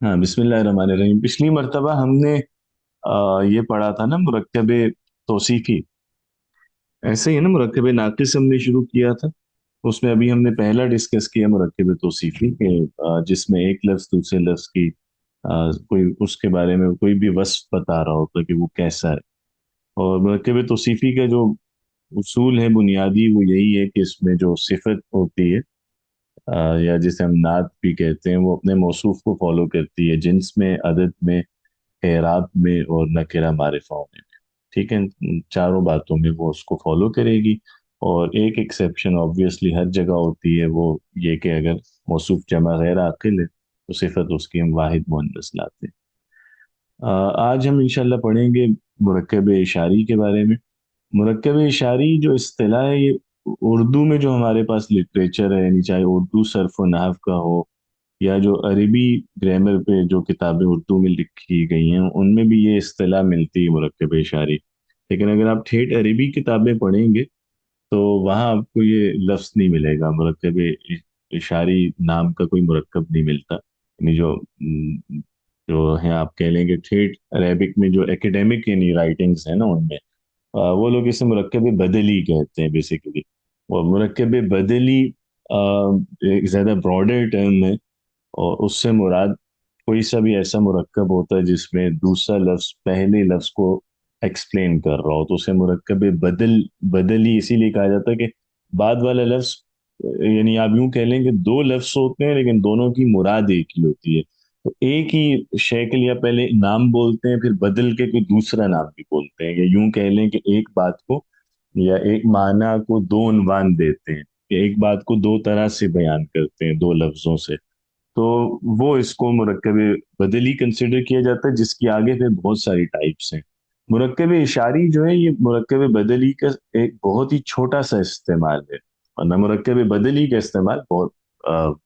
हाँ, बिस्मिल्लाहिर्रहमानिर्रहीम। पिछली मर्तबा हमने ये पढ़ा था ना, मुरक्कब तौसीफी। ऐसे ही ना, मुरक्कब नाकिस हमने शुरू किया था। उसमें अभी हमने पहला डिस्कस किया मुरक्कब तौसीफी के, जिसमें एक लफ्ज दूसरे लफ्ज की कोई उसके बारे में कोई भी वस्फ बता रहा होता है कि वो कैसा है। और मुरक्कब तौसीफी का जो उसूल है बुनियादी, वो यही है कि इसमें जो सिफत होती है, या जिसे हम नात भी कहते हैं, वो अपने मौसूफ को फॉलो करती है, जिन्स में, अदद में, एराब में और नकेरा मारिफा होने में। ठीक है, इन चारों बातों में वो उसको फॉलो करेगी। और एक एक्सेप्शन ऑब्वियसली हर जगह होती है, वो ये कि अगर मौसूफ जमा गैर आकिल है तो सिफत उसकी हम वाहिद मुअन्नस लाते हैं। आज हम इंशाल्लाह पढ़ेंगे मुरक्कब इशारी के बारे में। मुरक्कब इशारी जो इस्तिलाह है, ये उर्दू में जो हमारे पास लिटरेचर है, यानी चाहे उर्दू सर्फ व नहव का हो, या जो अरबी ग्रामर पे जो किताबें उर्दू में लिखी गई हैं, उनमें भी ये इस्तिलाह मिलती है मुरक्कब इशारी। लेकिन अगर आप ठेठ अरबी किताबें पढ़ेंगे तो वहाँ आपको ये लफ्ज़ नहीं मिलेगा, मुरक्कब इशारी नाम का कोई मुरक्कब नहीं मिलता। यानी जो है, आप कह लेंगे ठेठ अरेबिक में जो एकेडमिक यानी राइटिंग्स है ना, उनमें वो लोग इसे मुरक्कब बदली कहते हैं बेसिकली। और मुरक्कब बदली एक ज़्यादा ब्रॉडर टर्म है, और उससे मुराद कोई सा भी ऐसा मुरक्कब होता है जिसमें दूसरा लफ्ज पहले लफ्ज को एक्सप्लेन कर रहा हो, तो उसे मुरक्कब बदली इसीलिए कहा जाता है कि बाद वाला लफ्ज, यानी आप यूं कह लें कि दो लफ्ज होते हैं लेकिन दोनों की मुराद एक ही होती है। तो एक ही शय के लिए आप पहले नाम बोलते हैं, फिर बदल के कोई दूसरा नाम भी बोलते हैं, या यूं कह लें कि एक बात को या एक माना को दो उन्वान देते हैं, कि एक बात को दो तरह से बयान करते हैं दो लफ्जों से। तो वो इसको मुरक्कब बदली कंसिडर किया जाता है, जिसकी आगे फिर बहुत सारी टाइप्स हैं। मुरक्कब इशारी जो है, ये मुरक्कब बदली का एक बहुत ही छोटा सा इस्तेमाल है, वरना मुरक्कब बदली का इस्तेमाल बहुत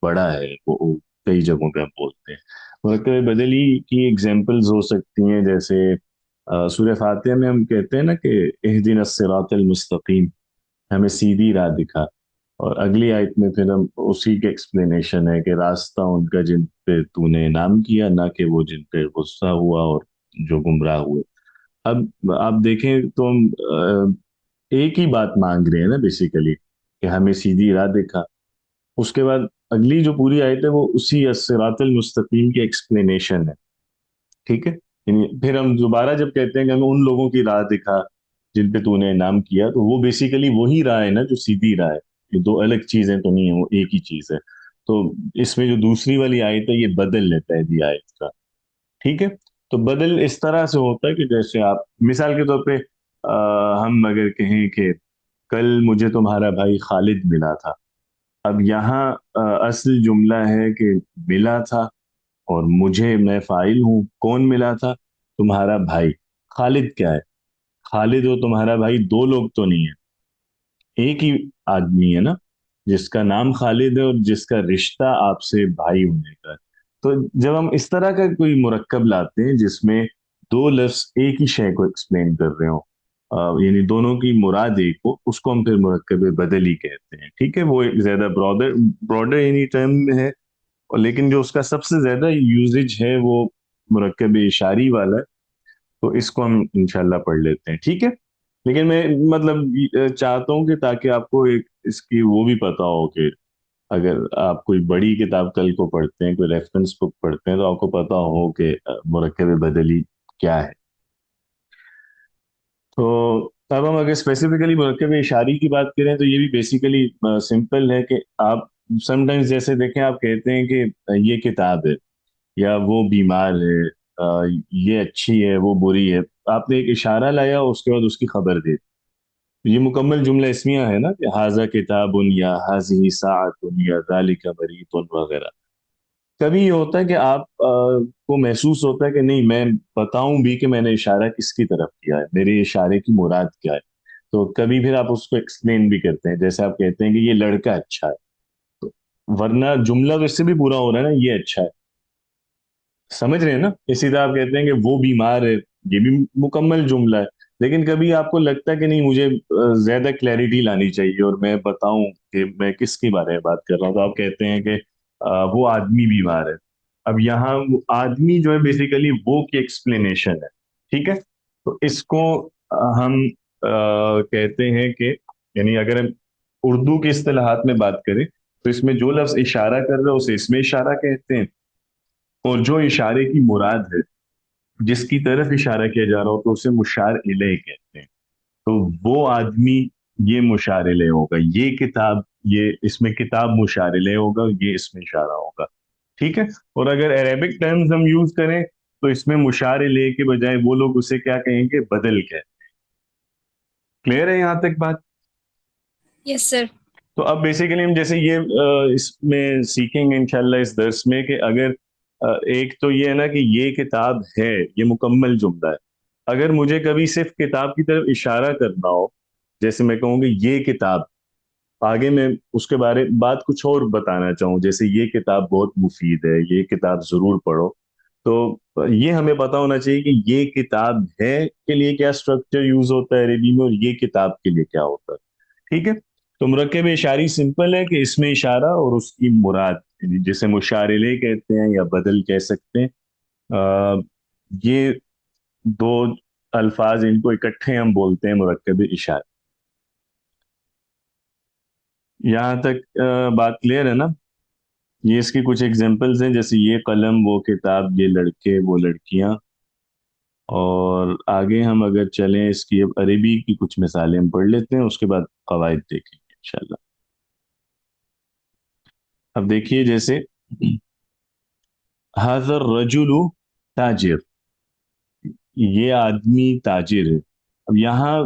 बड़ा है। वो कई जगहों पे हम बोलते हैं। मुरक्कब बदली की एग्जांपल्स हो सकती हैं, जैसे सूरह फातिहा में हम कहते हैं ना कि इहदिनस सिरातल मुस्तकीम, हमें सीधी राह दिखा। और अगली आयत में फिर हम उसी के एक्सप्लेनेशन है कि रास्ता उनका जिन पे तूने इनाम किया, ना कि वो जिन पे गुस्सा हुआ और जो गुमराह हुए। अब आप देखें तो हम एक ही बात मांग रहे हैं ना बेसिकली, कि हमें सीधी राह दिखा। उसके बाद अगली जो पूरी आयत है वो उसी सिरातल मुस्तकीम की एक्सप्लेनेशन है। ठीक है, यानी फिर हम दोबारा जब कहते हैं कि हमें उन लोगों की राह दिखा जिन पे तूने इनाम किया, तो वो बेसिकली वही राह है ना जो सीधी राह है। ये दो अलग चीजें तो नहीं है, वो एक ही चीज है। तो इसमें जो दूसरी वाली आयत है, ये बदल लेता है दी आयत का। ठीक है, तो बदल इस तरह से होता है कि जैसे आप मिसाल के तौर पे हम अगर कहें कि कल मुझे तुम्हारा भाई खालिद मिला था। अब यहाँ असल जुमला है कि मिला था, और मुझे, मैं फाइल हूँ, कौन मिला था? तुम्हारा भाई। खालिद क्या है? खालिद और तुम्हारा भाई दो लोग तो नहीं है, एक ही आदमी है ना, जिसका नाम खालिद है और जिसका रिश्ता आपसे भाई होने का है। तो जब हम इस तरह का कोई मुरक्कब लाते हैं जिसमें दो लफ्ज एक ही शय को एक्सप्लेन कर रहे हो, यानी दोनों की मुराद एक हो, उसको हम फिर मुरक्कब बदली कहते हैं। ठीक है, वो एक ज्यादा ब्रॉडर ब्रॉडर यानी टर्म में है। और लेकिन जो उसका सबसे ज्यादा यूजेज है वो मुरक्कब इशारी वाला है। तो इसको हम इंशाल्लाह पढ़ लेते हैं, ठीक है। लेकिन मैं मतलब चाहता हूँ कि ताकि आपको एक इसकी वो भी पता हो कि अगर आप कोई बड़ी किताब कल को पढ़ते हैं, कोई रेफरेंस बुक पढ़ते हैं, तो आपको पता हो कि मुरक्कब बदली क्या है। तो अब हम अगर स्पेसिफिकली मुरक्कब इशारी की बात करें, तो ये भी बेसिकली सिंपल है कि आप समटाइम्स जैसे देखें, आप कहते हैं कि ये किताब है, या वो बीमार है, ये अच्छी है, वो बुरी है। आपने एक इशारा लाया, उसके बाद उसकी खबर दे दी। ये मुकम्मल जुमला इसमिया है ना, कि हाजा किताबुन, या हाजिही साअतुन, या जालिका बरीतुन वगैरह। कभी ये होता है कि आप को महसूस होता है कि नहीं, मैं बताऊं भी कि मैंने इशारा किसकी तरफ किया है, मेरे इशारे की मुराद क्या है। तो कभी फिर आप उसको एक्सप्लेन भी करते हैं, जैसे आप कहते हैं कि ये लड़का अच्छा है। तो वरना जुमला तो इससे भी पूरा हो रहा है ना, ये अच्छा है। समझ रहे हैं ना? इसी तरह आप कहते हैं कि वो बीमार है, ये भी मुकम्मल जुमला है। लेकिन कभी आपको लगता है कि नहीं, मुझे ज्यादा क्लैरिटी लानी चाहिए और मैं बताऊं कि मैं किसके बारे में बात कर रहा हूँ, तो आप कहते हैं कि वो आदमी बीमार है। اب یہاں وہ آدمی جو ہے بیسیکلی وہ کی ایکسپلینیشن ہے، ٹھیک ہے؟ تو اس کو ہم کہتے ہیں کہ، یعنی اگر ہم اردو کے اصطلاحات میں بات کریں تو اس میں جو لفظ اشارہ کر رہا ہے اسے اس میں اشارہ کہتے ہیں، اور جو اشارے کی مراد ہے، جس کی طرف اشارہ کیا جا رہا ہو، تو اسے مشار الیہ کہتے ہیں۔ تو وہ آدمی یہ مشار الیہ ہوگا، یہ کتاب، یہ اس میں کتاب مشار الیہ ہوگا، یہ اس میں اشارہ ہوگا، ٹھیک ہے؟ اور اگر عربک ٹرمز ہم یوز کریں تو اس میں مشار الیہ کے بجائے وہ لوگ اسے کیا کہیں گے؟ بدل کہتے ہیں۔ کلیئر ہے یہاں تک بات؟ یس سر. تو اب بیسیکلی ہم جیسے یہ اس میں سیکھیں گے انشاءاللہ اس درس میں کہ اگر ایک تو یہ ہے نا کہ یہ کتاب ہے، یہ مکمل جملہ ہے۔ اگر مجھے کبھی صرف کتاب کی طرف اشارہ کرنا ہو، جیسے میں کہوں گی یہ کتاب، آگے میں اس کے بارے بات کچھ اور بتانا چاہوں، جیسے یہ کتاب بہت مفید ہے، یہ کتاب ضرور پڑھو، تو یہ ہمیں پتا ہونا چاہیے کہ یہ کتاب ہے کے لیے کیا اسٹرکچر یوز ہوتا ہے عربی میں، اور یہ کتاب کے لیے کیا ہوتا ہے، ٹھیک ہے؟ تو مرکب اشاری سمپل ہے کہ اس میں اشارہ اور اس کی مراد، یعنی جسے مشار الیہ کہتے ہیں یا بدل کہہ سکتے ہیں، یہ دو الفاظ، ان کو اکٹھے ہم بولتے ہیں مرکب اشارہ۔ یہاں تک بات کلیئر ہے نا؟ یہ اس کی کچھ ایگزامپلز ہیں، جیسے یہ قلم، وہ کتاب، یہ لڑکے، وہ لڑکیاں، اور آگے ہم اگر چلیں اس کی اب عربی کی کچھ مثالیں ہم پڑھ لیتے ہیں، اس کے بعد قواعد دیکھیں گے انشاءاللہ۔ اب دیکھیے جیسے حاضر رجل تاجر، یہ آدمی تاجر ہے۔ اب یہاں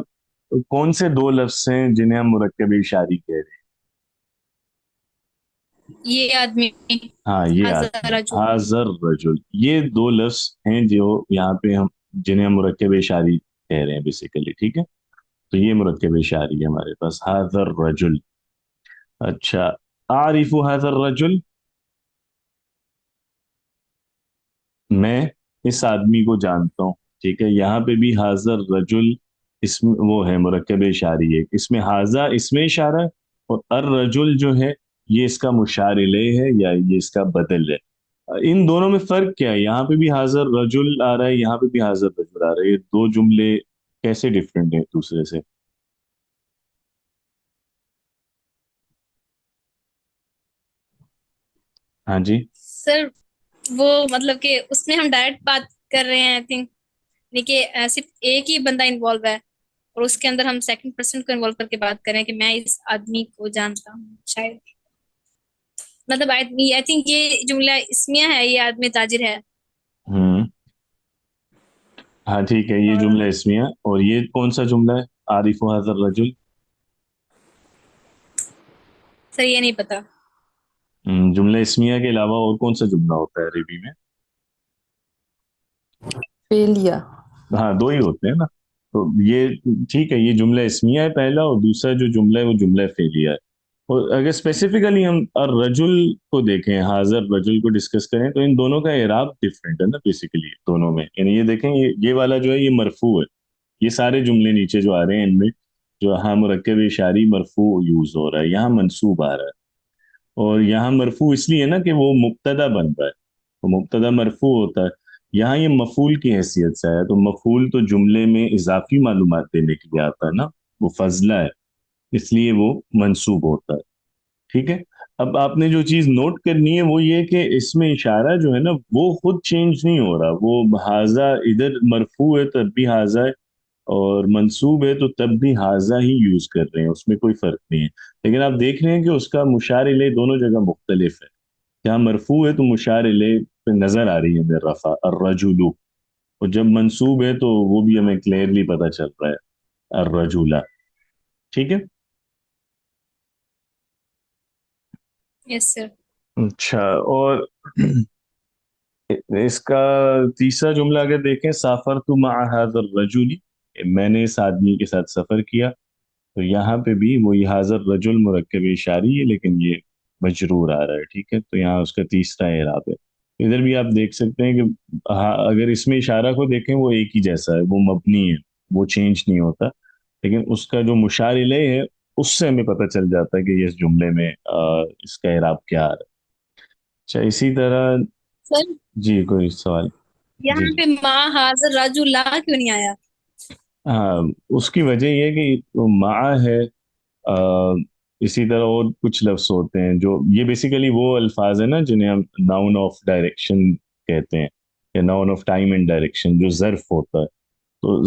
کون سے دو لفظ ہیں جنہیں ہم مرکب اشاری کہہ رہے ہیں؟ یہ آدمی. ہاں، یہ حضر آدمی، رجل. حاضر رجل، یہ دو لفظ ہیں جو یہاں پہ ہم جنہیں ہم مرکب اشاری کہہ رہے ہیں بیسیکلی، ٹھیک ہے؟ تو یہ مرکب اشاری ہے ہمارے پاس، حاضر رجل۔ اچھا، عارف حاضر رجل، میں اس آدمی کو جانتا ہوں، ٹھیک ہے؟ یہاں پہ بھی حاضر رجل، اس میں وہ ہے مرکب اشاری ہے، اس میں حاضہ اس میں اشارہ ہے، اور الرجل جو ہے یہ اس کا مشار الیہ ہے یا یہ اس کا بدل ہے۔ ان دونوں میں فرق کیا ہے؟ یہاں پہ بھی حاضر رجل آ رہا ہے، یہاں پہ بھی حاضر رجل آ رہا ہے، یہ دو جملے کیسے ڈفرینٹ ہیں ایک دوسرے سے؟ ہاں جی؟ سر وہ مطلب کہ اس میں ہم ڈائریکٹ بات کر رہے ہیں آئی تھنک، لیکن صرف ایک ہی بندہ انوالو ہے، اور اس کے اندر ہم سیکنڈ پرسن کو انوالو کر کے بات کر رہے ہیں کہ میں اس آدمی کو جانتا ہوں شاید، مطلب آئی تھنک یہ جملہ اسمیہ ہے، یہ آدمی تاجر ہے. ہوں، ہاں ٹھیک ہے، یہ اور جملہ اسمیہ، اور یہ کون سا جملہ ہے؟ عارف حاضر رجل۔ سر یہ نہیں پتا. جملہ اسمیہ کے علاوہ اور کون سا جملہ ہوتا ہے عربی میں؟ فیلیا. ہاں، دو ہی ہوتے ہیں نا، تو یہ ٹھیک ہے، یہ جملہ اسمیہ ہے پہلا، اور دوسرا جو جملہ ہے وہ جملہ فعلیہ ہے۔ اور اگر اسپیسیفکلی ہم الرجل کو دیکھیں، حاضر رجل کو ڈسکس کریں، تو ان دونوں کا اعراب ڈفرینٹ ہے نا بیسیکلی دونوں میں، یعنی یہ دیکھیں، یہ والا جو ہے یہ مرفوع ہے، یہ سارے جملے نیچے جو آ رہے ہیں ان میں جو ہاں مرکب اشاری مرفوع یوز ہو رہا ہے، یہاں منصوب آ رہا ہے، اور یہاں مرفوع اس لیے نا کہ وہ مبتدا بن رہا ہے، تو مبتدا مرفوع ہوتا ہے، یہاں یہ مفعول کی حیثیت سے ہے، تو مفعول تو جملے میں اضافی معلومات دینے کے لیے آتا ہے نا، وہ فضلہ ہے، اس لیے وہ منصوب ہوتا ہے، ٹھیک ہے؟ اب آپ نے جو چیز نوٹ کرنی ہے وہ یہ کہ اس میں اشارہ جو ہے نا وہ خود چینج نہیں ہو رہا، وہ حاضہ ادھر مرفوع ہے تب بھی حاضہ ہے، اور منصوب ہے تو تب بھی حاضہ ہی یوز کر رہے ہیں، اس میں کوئی فرق نہیں ہے، لیکن آپ دیکھ رہے ہیں کہ اس کا مشار الیہ دونوں جگہ مختلف ہے، جہاں مرفوع ہے تو مشار الیہ پہ نظر آ رہی ہے رفع الرجل، اور جب منصوب ہے تو وہ بھی ہمیں کلیئرلی پتہ چل رہا ہے الرجولہ، ٹھیک ہے؟ یس سر. اچھا، اور اس کا تیسرا جملہ اگر دیکھیں، سافرت مع هذا الرجل، میں نے اس آدمی کے ساتھ سفر کیا، تو یہاں پہ بھی وہی حاضر رجل مرکب اشاری ہے لیکن یہ مجرور آ رہا ہے، ٹھیک ہے؟ تو یہاں اس کا تیسرا اعراب ہے، ادھر بھی آپ دیکھ سکتے ہیں کہ اگر اس میں اشارہ کو دیکھیں وہ ایک ہی جیسا ہے، وہ مبنی ہے، وہ چینج نہیں ہوتا، لیکن اس کا جو مشار الیہ ہے اس سے ہمیں پتہ چل جاتا ہے کہ یہ اس جملے میں اس کا اعراب کیا آ رہا ہے۔ اچھا، اسی طرح सर, जी, कोई सवाल? जी यहाँ जी। पे माँ हाजिर राजू ला क्यों नहीं आया? हाँ, उसकी वजह ये है कि वो माँ है। आ, इसी तरह और कुछ लफ्ज होते हैं जो, ये बेसिकली वो अल्फाज है ना जिन्हें हम नाउन ऑफ डायरेक्शन कहते हैं, या noun of time and direction, जो ज़र्फ होता है। तो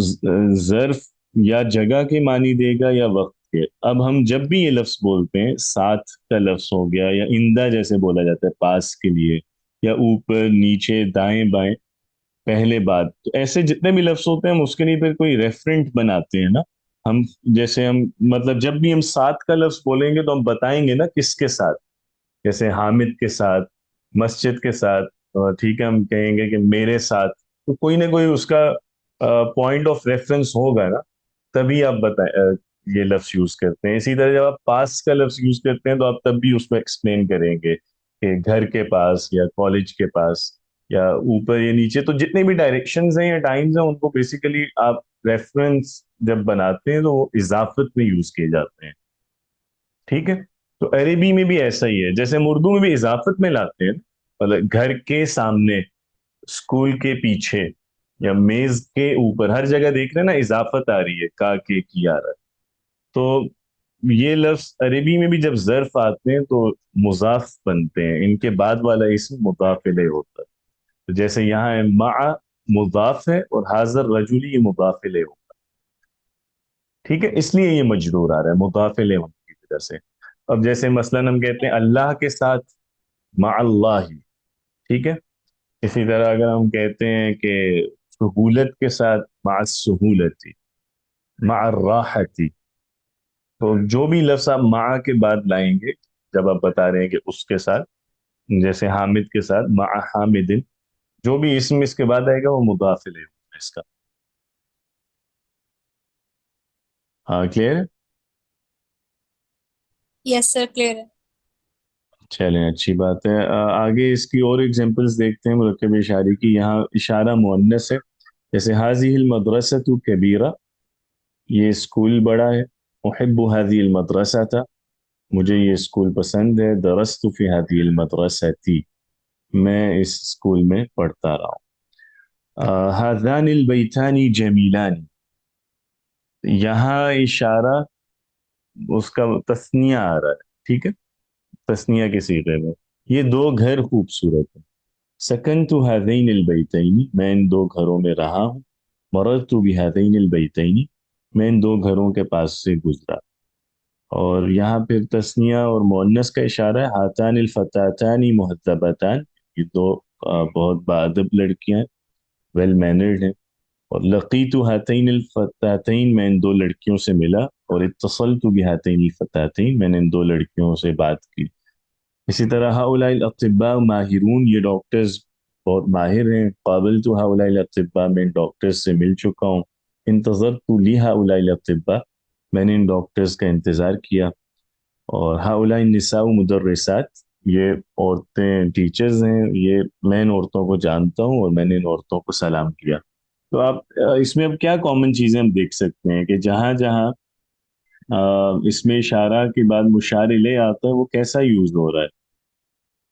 ज़र्फ या जगह के मानी देगा या वक्त के। अब हम जब भी ये लफ्ज बोलते हैं, साथ का लफ्ज हो गया, या इंदा जैसे बोला जाता है पास के लिए, या ऊपर नीचे दाएं बाएं पहले बाद, तो ऐसे जितने भी लफ्ज होते हैं हम उसके लिए फिर कोई रेफरेंट बनाते हैं ना। हम जैसे हम मतलब जब भी हम साथ का लफ्ज बोलेंगे तो हम बताएंगे ना किसके साथ। जैसे हामिद के साथ, मस्जिद के साथ, और ठीक है हम कहेंगे कि मेरे साथ। तो कोई ना कोई उसका पॉइंट ऑफ रेफरेंस होगा ना, तभी आप बताए ये लफ्ज यूज करते हैं। इसी तरह जब आप पास का लफ्ज यूज करते हैं तो आप तब भी उसमें एक्सप्लेन करेंगे कि घर के पास या कॉलेज के पास या ऊपर या नीचे। तो जितने भी डायरेक्शंस हैं या टाइम्स हैं उनको बेसिकली आप रेफरेंस जब बनाते हैं तो वो इजाफत में यूज किए जाते हैं। ठीक है। तो अरेबी में भी ऐसा ही है, जैसे हम उर्दू में भी इजाफत में लाते हैं, मतलब घर के सामने, स्कूल के पीछे, या मेज के ऊपर, हर जगह देख रहे हैं ना इजाफत आ रही है, का के की आ रहा है। तो ये लफ्ज अरबी में भी जब ज़र्फ आते हैं तो मुजाफ बनते हैं, इनके बाद वाला इसम मुदाफ इलैह होता है। तो जैसे यहाँ है मा, मुदाफ है, और हाजर रजुली, ये मुदाफ इलैह होगा। ठीक है, इसलिए ये मजरूर आ रहा है मुदाफ इलैह होने की वजह से। अब जैसे मसलन हम कहते हैं अल्लाह के साथ, मा अल्लाह ही। ठीक है। इसी तरह अगर हम कहते हैं कि सहूलत के साथ, मा सहूलती, मा राहती। तो जो भी लफ्ज आप मा के बाद लाएंगे, जब आप बता रहे हैं कि उसके साथ, जैसे हामिद के साथ मा हामिदिन, जो भी इसम इसके बाद आएगा वो मुदाफ इलैह होगा इसका। हाँ, क्लियर है? यस सर, क्लियर है। चलें, अच्छी बात है। आगे इसकी और एग्जांपल्स देखते हैं मुरक्कब इशारे की। यहाँ इशारा मुअन्नस है, जैसे हाजिहिल मदरसतु कबीरा, ये स्कूल बड़ा है। उहिब्बु हाजिहिल मदरसता, मुझे ये स्कूल पसंद है। दरस्तु फी हाजिहिल मदरसती, मैं इस स्कूल में पढ़ता रहा हूँ। हाज़ानिल बैतानी जमीलानी, यहाँ इशारा उसका तस्निया आ रहा है। ठीक है, तस्निया के सीगे में, ये दो घर खूबसूरत है। सकन तो हाज़ैनिल बैतैनी, मैं इन दो घरों में रहा हूँ। मररतु बिहाज़ैनिल बैतैनी, मैं इन दो घरों के पास से गुजरा। और यहाँ फिर तस्निया और मुअन्नस का इशारा है। हातानिल फतातानी मुहज्जबतान, ये दो बहुत बाअदब लड़कियां, वेल मैनर्ड हैं। और लकीतु हातैनिल फतातैन, मैं इन दो लड़कियों से मिला। और इत्तसलतु बिहातैनिल फतातैन, मैंने इन दो लड़कियों से बात की। इसी तरह हाउलाइल अतिब्बा माहिरून, ये डॉक्टर्स बहुत माहिर हैं। काबिलतु हाउलाइल अतिब्बा, मैं इन डॉक्टर्स से मिल चुका हूँ। इंतज़रतु ली हाउलाइल अतिब्बा, मैंने इन डॉक्टर्स का इंतज़ार किया। और हाउलाई निसाउ मुदर्रिसात, ये औरतें टीचर्स हैं। ये मैं इन औरतों को जानता हूँ और मैंने इन औरतों को सलाम किया। तो आप इसमें अब क्या कॉमन चीजें हम देख सकते हैं कि जहां जहां इसमें इशारा के बाद मुशार इले आता है वो कैसा यूज हो रहा है।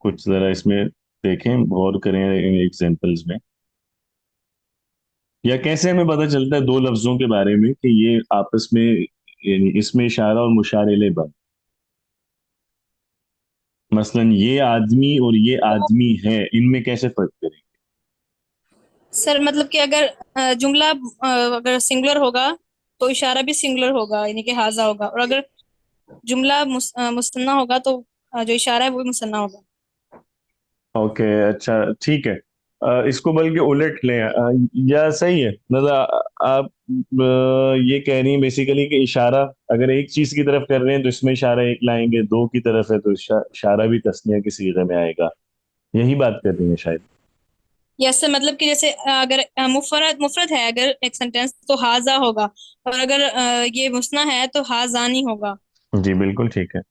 कुछ जरा इसमें देखें, गौर करें इन एग्जांपल्स में। या कैसे हमें पता चलता है दो लफ्जों के बारे में कि ये आपस में, यानी इसमें इशारा और मुशार इले बन, मसलन ये आदमी और ये आदमी है, इनमें कैसे फर्क करें? सर मतलब कि अगर जुमला अगर सिंगुलर होगा तो इशारा भी सिंगुलर होगा, यानी कि हाजा होगा। और अगर जुमला मुसन्ना होगा तो जो इशारा है वो भी मुसन्ना होगा। ओके, अच्छा, ठीक है। इसको बल्कि उलट लें, या सही है मतलब आप ये कह रही हैं बेसिकली कि इशारा अगर एक चीज की तरफ कर रहे हैं तो इसमें इशारा एक लाएंगे, दो की तरफ है तो इशारा भी तस्निया की सीगे में आएगा। यही बात कर रही है शायद। यस सर, मतलब कि जैसे अगर मुफरद मुफरद है अगर एक सेंटेंस तो हाजा होगा, और अगर ये मुसन्ना है तो हाजानी होगा। जी बिल्कुल ठीक है।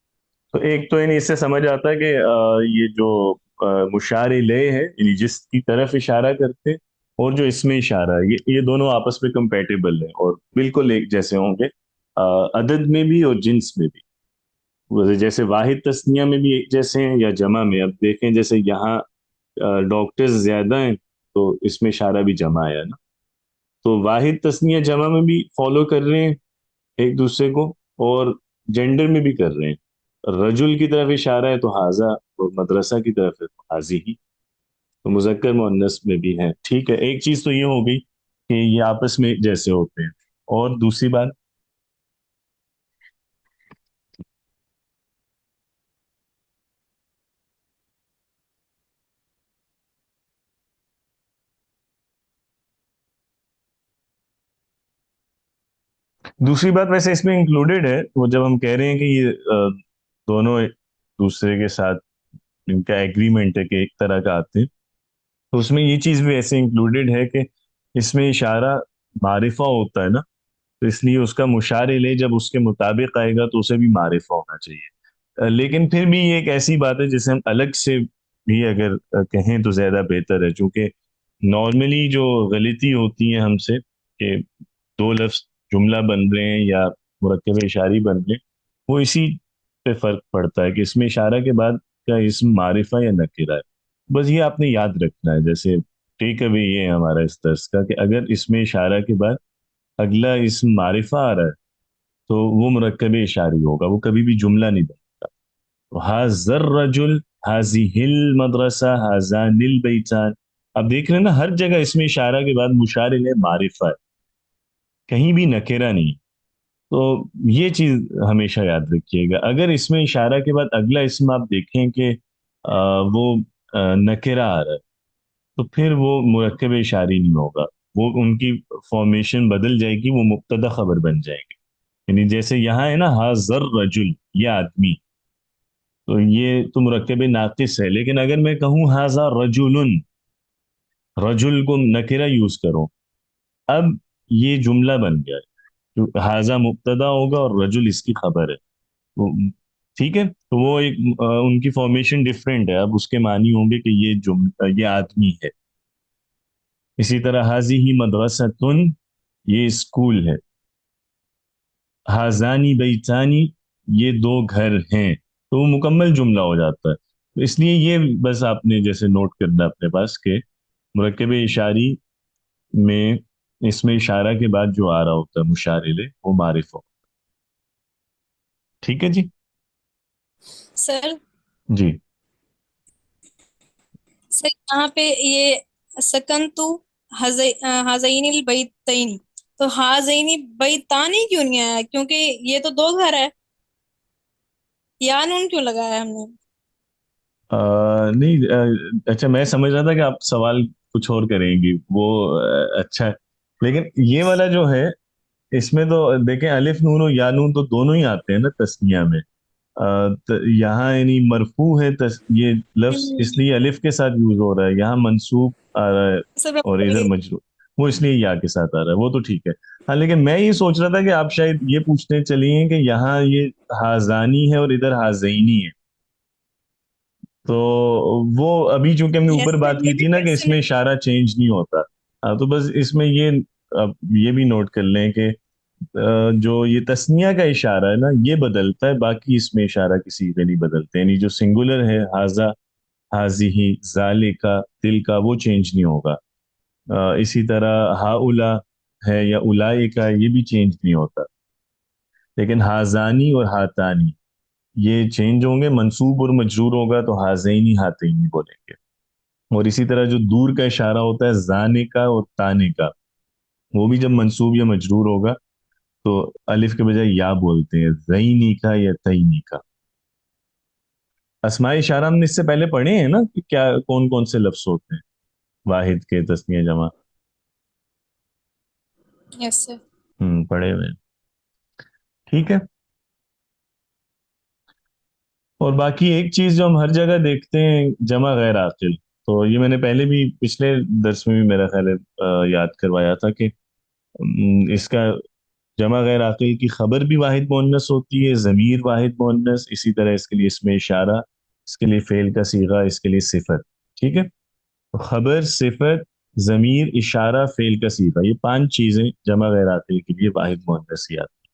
तो एक तो यानी इससे समझ आता है कि ये जो मुशार इले है, यानी जिसकी तरफ इशारा करते हैं, और जो इसमें इशारा है, ये दोनों आपस में कंपेटेबल है और बिल्कुल एक जैसे होंगे, अदद में भी और जिन्स में भी। जैसे वाहिद तस्निया में भी एक जैसे हैं, या जमा में। अब देखें जैसे यहाँ डॉक्टर्स ज्यादा हैं तो इसमें इशारा भी जमा आया ना। तो वाहिद तस्निया जमा में भी फॉलो कर रहे हैं एक दूसरे को, और जेंडर में भी कर रहे हैं। रजुल की तरफ इशारा है तो हाजा, और मदरसा की तरफ है तो हाजी ही। तो मुजक्कर मुअन्नस में भी है। ठीक है, एक चीज तो ये हो गई कि ये आपस में जैसे होते हैं। और दूसरी बात वैसे इसमें इंक्लूडेड है, वो जब हम कह रहे हैं कि ये दोनों एक दूसरे के साथ इनका एग्रीमेंट है कि एक तरह का आते हैं, तो उसमें ये चीज भी ऐसे इंक्लूडेड है कि इसमें इशारा मारिफा होता है ना, तो इसलिए उसका मुशार इले जब उसके मुताबिक आएगा तो उसे भी मारिफा होना चाहिए। लेकिन फिर भी ये एक ऐसी बात है जिसे हम अलग से भी अगर कहें तो ज्यादा बेहतर है, क्योंकि नॉर्मली जो गलती होती है हमसे कि दो लफ्ज जुमला बन रहे हैं या मुरक्कब इशारी बन रहे हैं, वो इसी पे फर्क पड़ता है कि इसमें इशारा के बाद का इसम मारिफा या नकीरा है। बस ये आपने याद रखना है। जैसे टेक अवे ये है हमारा इस दर्स का कि अगर इसमें इशारा के बाद अगला इसम मारिफा आ रहा है तो वो मुरक्कब इशारी होगा, वो कभी भी जुमला नहीं बनता। तो हाजर रजुल, हाजिहिल मदरसा, हाजानिल बैतान। अब देख रहे हैं ना, हर जगह इसमें इशारा के बाद मुशार इले मारिफा है, कहीं भी नकेरा नहीं। तो ये चीज हमेशा याद रखिएगा। अगर इसमें इशारा के बाद अगला इसम आप देखें कि वो नकेरा आ रहा है, तो फिर वो मुरक्कब इशारी नहीं होगा, वो उनकी फॉर्मेशन बदल जाएगी, वो मुब्तदा खबर बन जाएगी। यानी जैसे यहाँ है ना, हाजर रजुल, ये आदमी, तो ये तो मुरक्कब नाकिस है। लेकिन अगर मैं कहूँ हाजा रजुलन, रजुल को नकेरा यूज करो, अब ये जुमला बन गया है। तो हाजा मुब्तदा होगा और रजुल इसकी खबर है। तो ठीक है, तो वो एक उनकी फॉर्मेशन डिफरेंट है, अब उसके मानी होंगे कि ये आदमी है। इसी तरह हाजी ही मदरसतुन, ये स्कूल है। हाजानी बैतानी, ये दो घर हैं। तो वो मुकम्मल जुमला हो जाता है। तो इसलिए ये बस आपने जैसे नोट करना अपने पास के मुरक्कब इशारी में इसमें इशारा के बाद जो आ रहा होता है मुशार इले, वो मारिफ हो। ठीक है जी। सर। जी। सर यहाँ पे ये सकन तू हाजैनिल बैतैनी, तो हाजैनी बैतानी क्यों नहीं आया? क्योंकि ये तो दो घर है, या नून क्यों लगाया हमने? नहीं, अच्छा, मैं समझ रहा था कि आप सवाल कुछ और करेंगी, वो अच्छा है। लेकिन ये वाला जो है, इसमें तो देखें अलिफ नून और या नून तो दोनों ही आते हैं ना तस्निया में। यहाँ यानी मरफू है ये लफ्ज हम्म। इसलिए अलिफ के साथ यूज हो रहा है, यहाँ मंसूब आ रहा है सर मैं और भूल इधर गई। मजरूर, वो इसलिए या के साथ आ रहा है, वो तो ठीक है। हाँ, लेकिन मैं ये सोच रहा था कि आप शायद ये पूछने चलिए कि यहाँ ये हाजानी है और इधर हाजैनी है। तो वो अभी चूंकि हमने यस ऊपर सर, बात ये की भी थी ना कि क्वेश्चन इसमें है। इशारा चेंज नहीं होता। हाँ, तो बस इसमें ये अब ये भी नोट कर लें कि जो ये तस्निया का इशारा है ना, ये बदलता है, बाकी इसमें इशारा किसी पे नहीं बदलते। यानी जो सिंगुलर है, हाजा, हाजिही, जालिका, तिल का, वो चेंज नहीं होगा। इसी तरह हाउला है या उलाई का, ये भी चेंज नहीं होता। लेकिन हाजानी और हातानी ये चेंज होंगे, मंसूब और मजरूर होगा तो हाजैनी हातैनी बोलेंगे। और इसी तरह जो दूर का इशारा होता है जाने का और ताने का, वो भी जब मंसूब या मजरूर होगा तो अलिफ के बजाय या बोलते हैं, जईनी का या तईनी का। अस्माए इशारा हमने इससे पहले पढ़े हैं ना कि क्या कौन कौन से लफ्ज होते हैं वाहिद के तस्निया जमा। Yes sir. पढ़े हुए हैं। ठीक है। और बाकी एक चीज जो हम हर जगह देखते हैं, जमा गैर आकिल। तो ये मैंने पहले भी पिछले दर्स में भी मेरा ख्याल है याद करवाया था कि इसका जमा गैर आकिल की खबर भी वाहिद मुअन्नस होती है, ज़मीर वाहिद मुअन्नस, इसी तरह इसके लिए इसमें इशारा, इसके लिए फेल का सीगा, इसके लिए सिफत। ठीक है, तो खबर, सिफत, ज़मीर, इशारा, फेल का सीगा, ये पांच चीजें जमा गैर आकिल के लिए वाहिद मुअन्नस की आती हैं।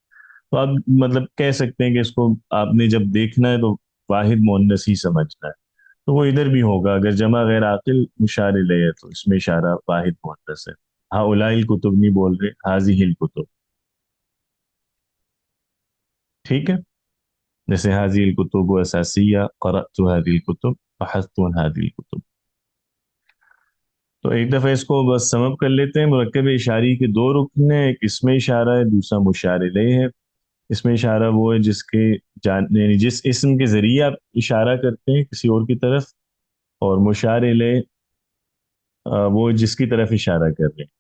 तो आप मतलब कह सकते हैं कि इसको आपने जब देखना है तो वाहिद मुअन्नस ही समझना है। تو وہ ادھر بھی ہوگا، اگر جمع غیر عاقل مشار الیہ ہے تو اس میں اشارہ واحد مؤنث ہے. ہاں اولئک الکتب نہیں بول رہے، حاذہ الکتب. ٹھیک ہے، جیسے حاذہ الکتب اساسیہ، قرأت هذه الکتب، بحثت عن هذه الکتب. تو ایک دفعہ اس کو بس سمپ کر لیتے ہیں. مرکب اشاری کے دو رکن ہیں، ایک اسم اشارہ ہے، دوسرا مشار الیہ ہے. اسم اشارہ وہ ہے جس کے یعنی جس اسم کے ذریعے آپ اشارہ کرتے ہیں کسی اور کی طرف، اور مشار الیہ وہ جس کی طرف اشارہ کر رہے ہیں.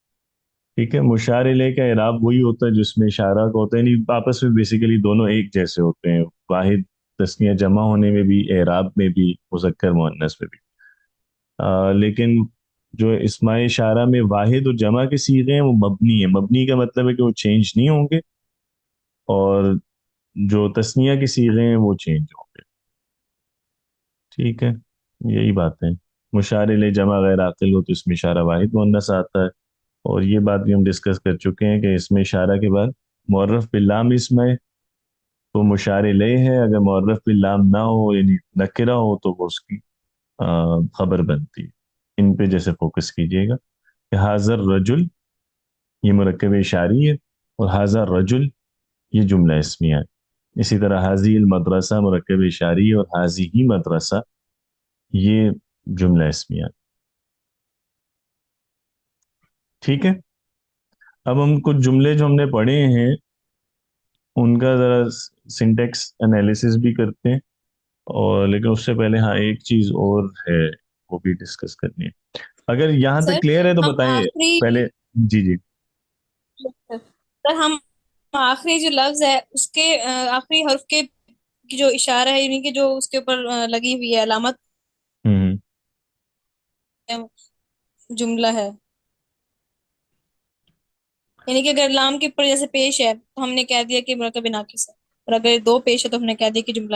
ٹھیک ہے، مشار الیہ کا اعراب وہی ہوتا ہے جس میں اشارہ کا ہوتا ہے، یعنی آپس میں بیسیکلی دونوں ایک جیسے ہوتے ہیں، واحد تثنیہ جمع ہونے میں بھی، اعراب میں بھی، مذکر مؤنث میں بھی. لیکن جو اسماء اشارہ میں واحد اور جمع کے صیغے ہیں وہ مبنی ہیں. مبنی کا مطلب ہے کہ وہ چینج نہیں ہوں گے، اور جو تثنیہ کے صیغے ہیں وہ چینج ہوں گے. ٹھیک ہے، یہی بات ہے. مشار الیہ جمع غیر عاقل ہو تو اس میں اشارہ واحد مؤنث آتا ہے. اور یہ بات بھی ہم ڈسکس کر چکے ہیں کہ اس میں اشارہ کے بعد معرف باللام اسم ہے تو مشار الیہ ہے، اگر معرف باللام نہ ہو یعنی نکرہ ہو تو وہ اس کی خبر بنتی ہے. ان پہ جیسے فوکس کیجئے گا کہ حاضر رجل یہ مرکب اشاری ہے، اور حاضر رجل یہ جملہ اسمیہ ہے. اسی طرح حاضی المدرسہ مرکب اشاری اور حاضی ہی مدرسہ یہ جملہ اسمیہ. ٹھیک ہے، اب ہم کچھ جملے جو ہم نے پڑھے ہیں ان کا ذرا سنٹیکس انالیسس بھی کرتے ہیں، اور لیکن اس سے پہلے ہاں ایک چیز اور ہے وہ بھی ڈسکس کرنی ہے. اگر یہاں سر تک کلیئر ہے تو ہم بتائیں آخری پہلے. جی جی. سر ہم آخری جو لفظ ہے اس کے آخری حرف کے کی جو اشارہ ہے، یعنی کہ جو اس کے اوپر لگی ہوئی ہے علامت ہوں جملہ ہے، یعنی کہ اگر لام کے اوپر جیسے پیش ہے تو ہم نے کہہ دیا کہ مرکب ناقص ہے، اور اگر دو پیش ہے تو ہم نے کہہ دیا کہ جملہ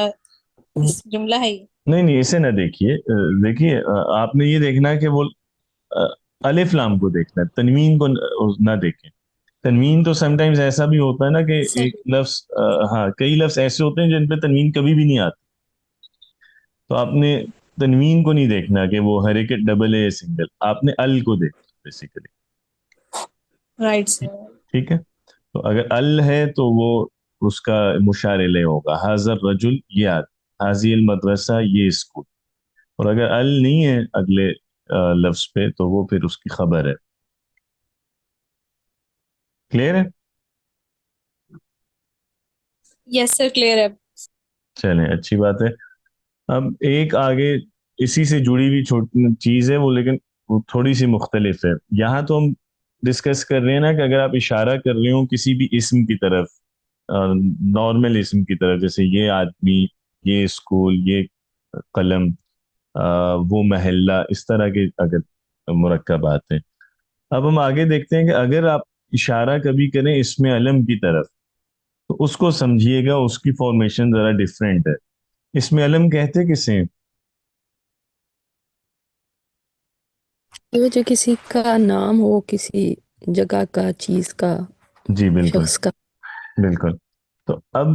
ہے یہ. نہیں نہیں اسے نہ دیکھیے. دیکھیے آپ نے یہ دیکھنا ہے کہ وہ الف لام کو دیکھنا ہے، تنوین کو نہ دیکھیں. تنوین تو سم ٹائمز ایسا بھی ہوتا ہے نا کہ ایک صحیح. لفظ ہاں کئی لفظ ایسے ہوتے ہیں جن پہ تنوین کبھی بھی نہیں آتی. تو آپ نے تنوین کو نہیں دیکھنا کہ وہ حرکت ڈبل ہے یا سنگل، آپ نے ال کو دیکھنا بیسیکلی. Right sir. ٹھیک ہے، تو اگر ال ہے تو وہ اس کا مشار الیہ ہوگا. حاضر رجل یہ حاضی المدرسہ یہ اسکول. اور اگر ال نہیں ہے اگلے لفظ پہ تو وہ پھر اس کی خبر ہے. کلیئر ہے؟ یس سر کلیئر ہے. چلیں اچھی بات ہے. اب ایک آگے اسی سے جڑی ہوئی چھوٹی چیز ہے وہ، لیکن وہ تھوڑی سی مختلف ہے. یہاں تو ہم ڈسکس کر رہے ہیں نا کہ اگر آپ اشارہ کر رہے ہو کسی بھی اسم کی طرف، نارمل اسم کی طرف، جیسے یہ آدمی، یہ اسکول، یہ قلم، وہ محلہ، اس طرح کے اگر مرکبات ہیں. اب ہم آگے دیکھتے ہیں کہ اگر آپ اشارہ کبھی کریں اسم علم کی طرف تو اس کو سمجھیے گا، اس کی فارمیشن ذرا ڈفرینٹ ہے. اسم علم کہتے کسے ہیں؟ وہ جو کسی کا نام ہو، کسی جگہ کا، چیز کا، جی بالکل شخص کا. بالکل. تو اب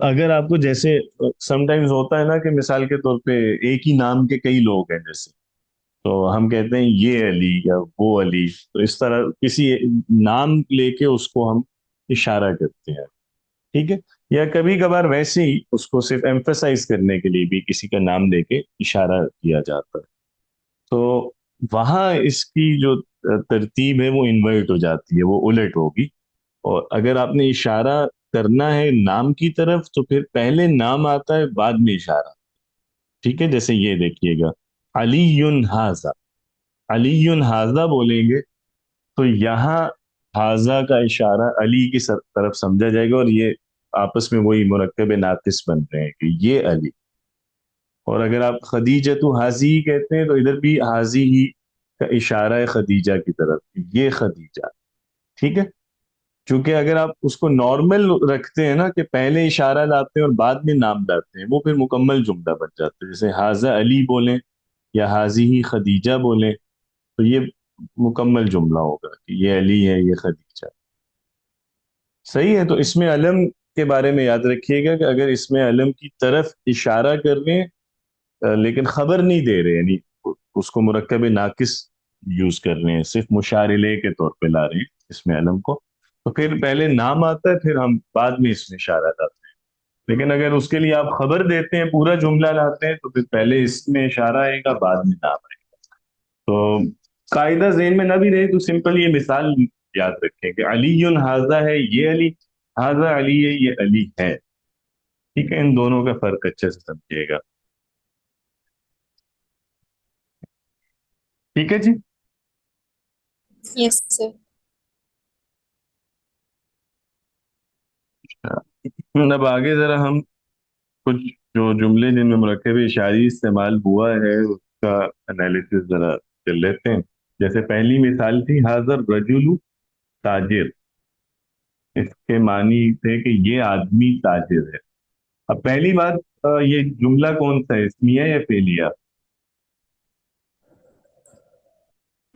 اگر آپ کو جیسے سم ٹائمز ہوتا ہے نا کہ مثال کے طور پہ ایک ہی نام کے کئی لوگ ہیں، جیسے تو ہم کہتے ہیں یہ علی یا وہ علی، تو اس طرح کسی نام لے کے اس کو ہم اشارہ کرتے ہیں. ٹھیک ہے، یا کبھی کبھار ویسے ہی اس کو صرف ایمفسائز کرنے کے لیے بھی کسی کا نام دے کے اشارہ کیا جاتا ہے. تو وہاں اس کی جو ترتیب ہے وہ انورٹ ہو جاتی ہے، وہ الٹ ہوگی. اور اگر آپ نے اشارہ کرنا ہے نام کی طرف تو پھر پہلے نام آتا ہے بعد میں اشارہ. ٹھیک ہے، جیسے یہ دیکھیے گا علی ہاذا، علی ہاذا بولیں گے تو یہاں ہاذا کا اشارہ علی کی طرف سمجھا جائے گا، اور یہ آپس میں وہی مرکب ناقص بن رہے ہیں کہ یہ علی. اور اگر آپ خدیجہ حاضی کہتے ہیں تو ادھر بھی حاضی ہی کا اشارہ ہے خدیجہ کی طرف، یہ خدیجہ. ٹھیک ہے، چونکہ اگر آپ اس کو نارمل رکھتے ہیں نا کہ پہلے اشارہ لاتے ہیں اور بعد میں نام لاتے ہیں، وہ پھر مکمل جملہ بن جاتا ہے. جیسے حاضہ علی بولیں یا حاضی ہی خدیجہ بولیں تو یہ مکمل جملہ ہوگا کہ یہ علی ہے، یہ خدیجہ. صحیح ہے. تو اس میں علم کے بارے میں یاد رکھیے گا کہ اگر اس میں علم کی طرف اشارہ کر رہے ہیں لیکن خبر نہیں دے رہے، یعنی اس کو مرکب ناقص یوز کر رہے ہیں، صرف مشارلے کے طور پہ لا رہے ہیں اس میں علم کو، تو پھر پہلے نام آتا ہے، پھر ہم بعد میں اس میں اشارہ لاتے ہیں۔ لیکن اگر اس کے لیے آپ خبر دیتے ہیں، پورا جملہ لاتے ہیں، تو پھر پہلے اس میں اشارہ آئے گا، بعد میں نام آئے گا۔ تو قاعدہ ذہن میں نہ بھی رہے تو سمپل یہ مثال یاد رکھیں کہ علی ہاذا ہے، یہ علی، ہاذا علی ہے، یہ علی ہے۔ ٹھیک ہے، ان دونوں کا فرق اچھے سے سمجھیے گا۔ ٹھیک ہے جی۔ یس سر۔ اب آگے ذرا ہم کچھ جو جملے جن میں مرکب اشاری استعمال ہوا ہے اس کا انالیسس ذرا کر لیتے ہیں۔ جیسے پہلی مثال تھی حاضر رجل تاجر، اس کے معنی تھے کہ یہ آدمی تاجر ہے۔ اب پہلی بات، یہ جملہ کون سا ہے، اسمیہ یا فعلیہ؟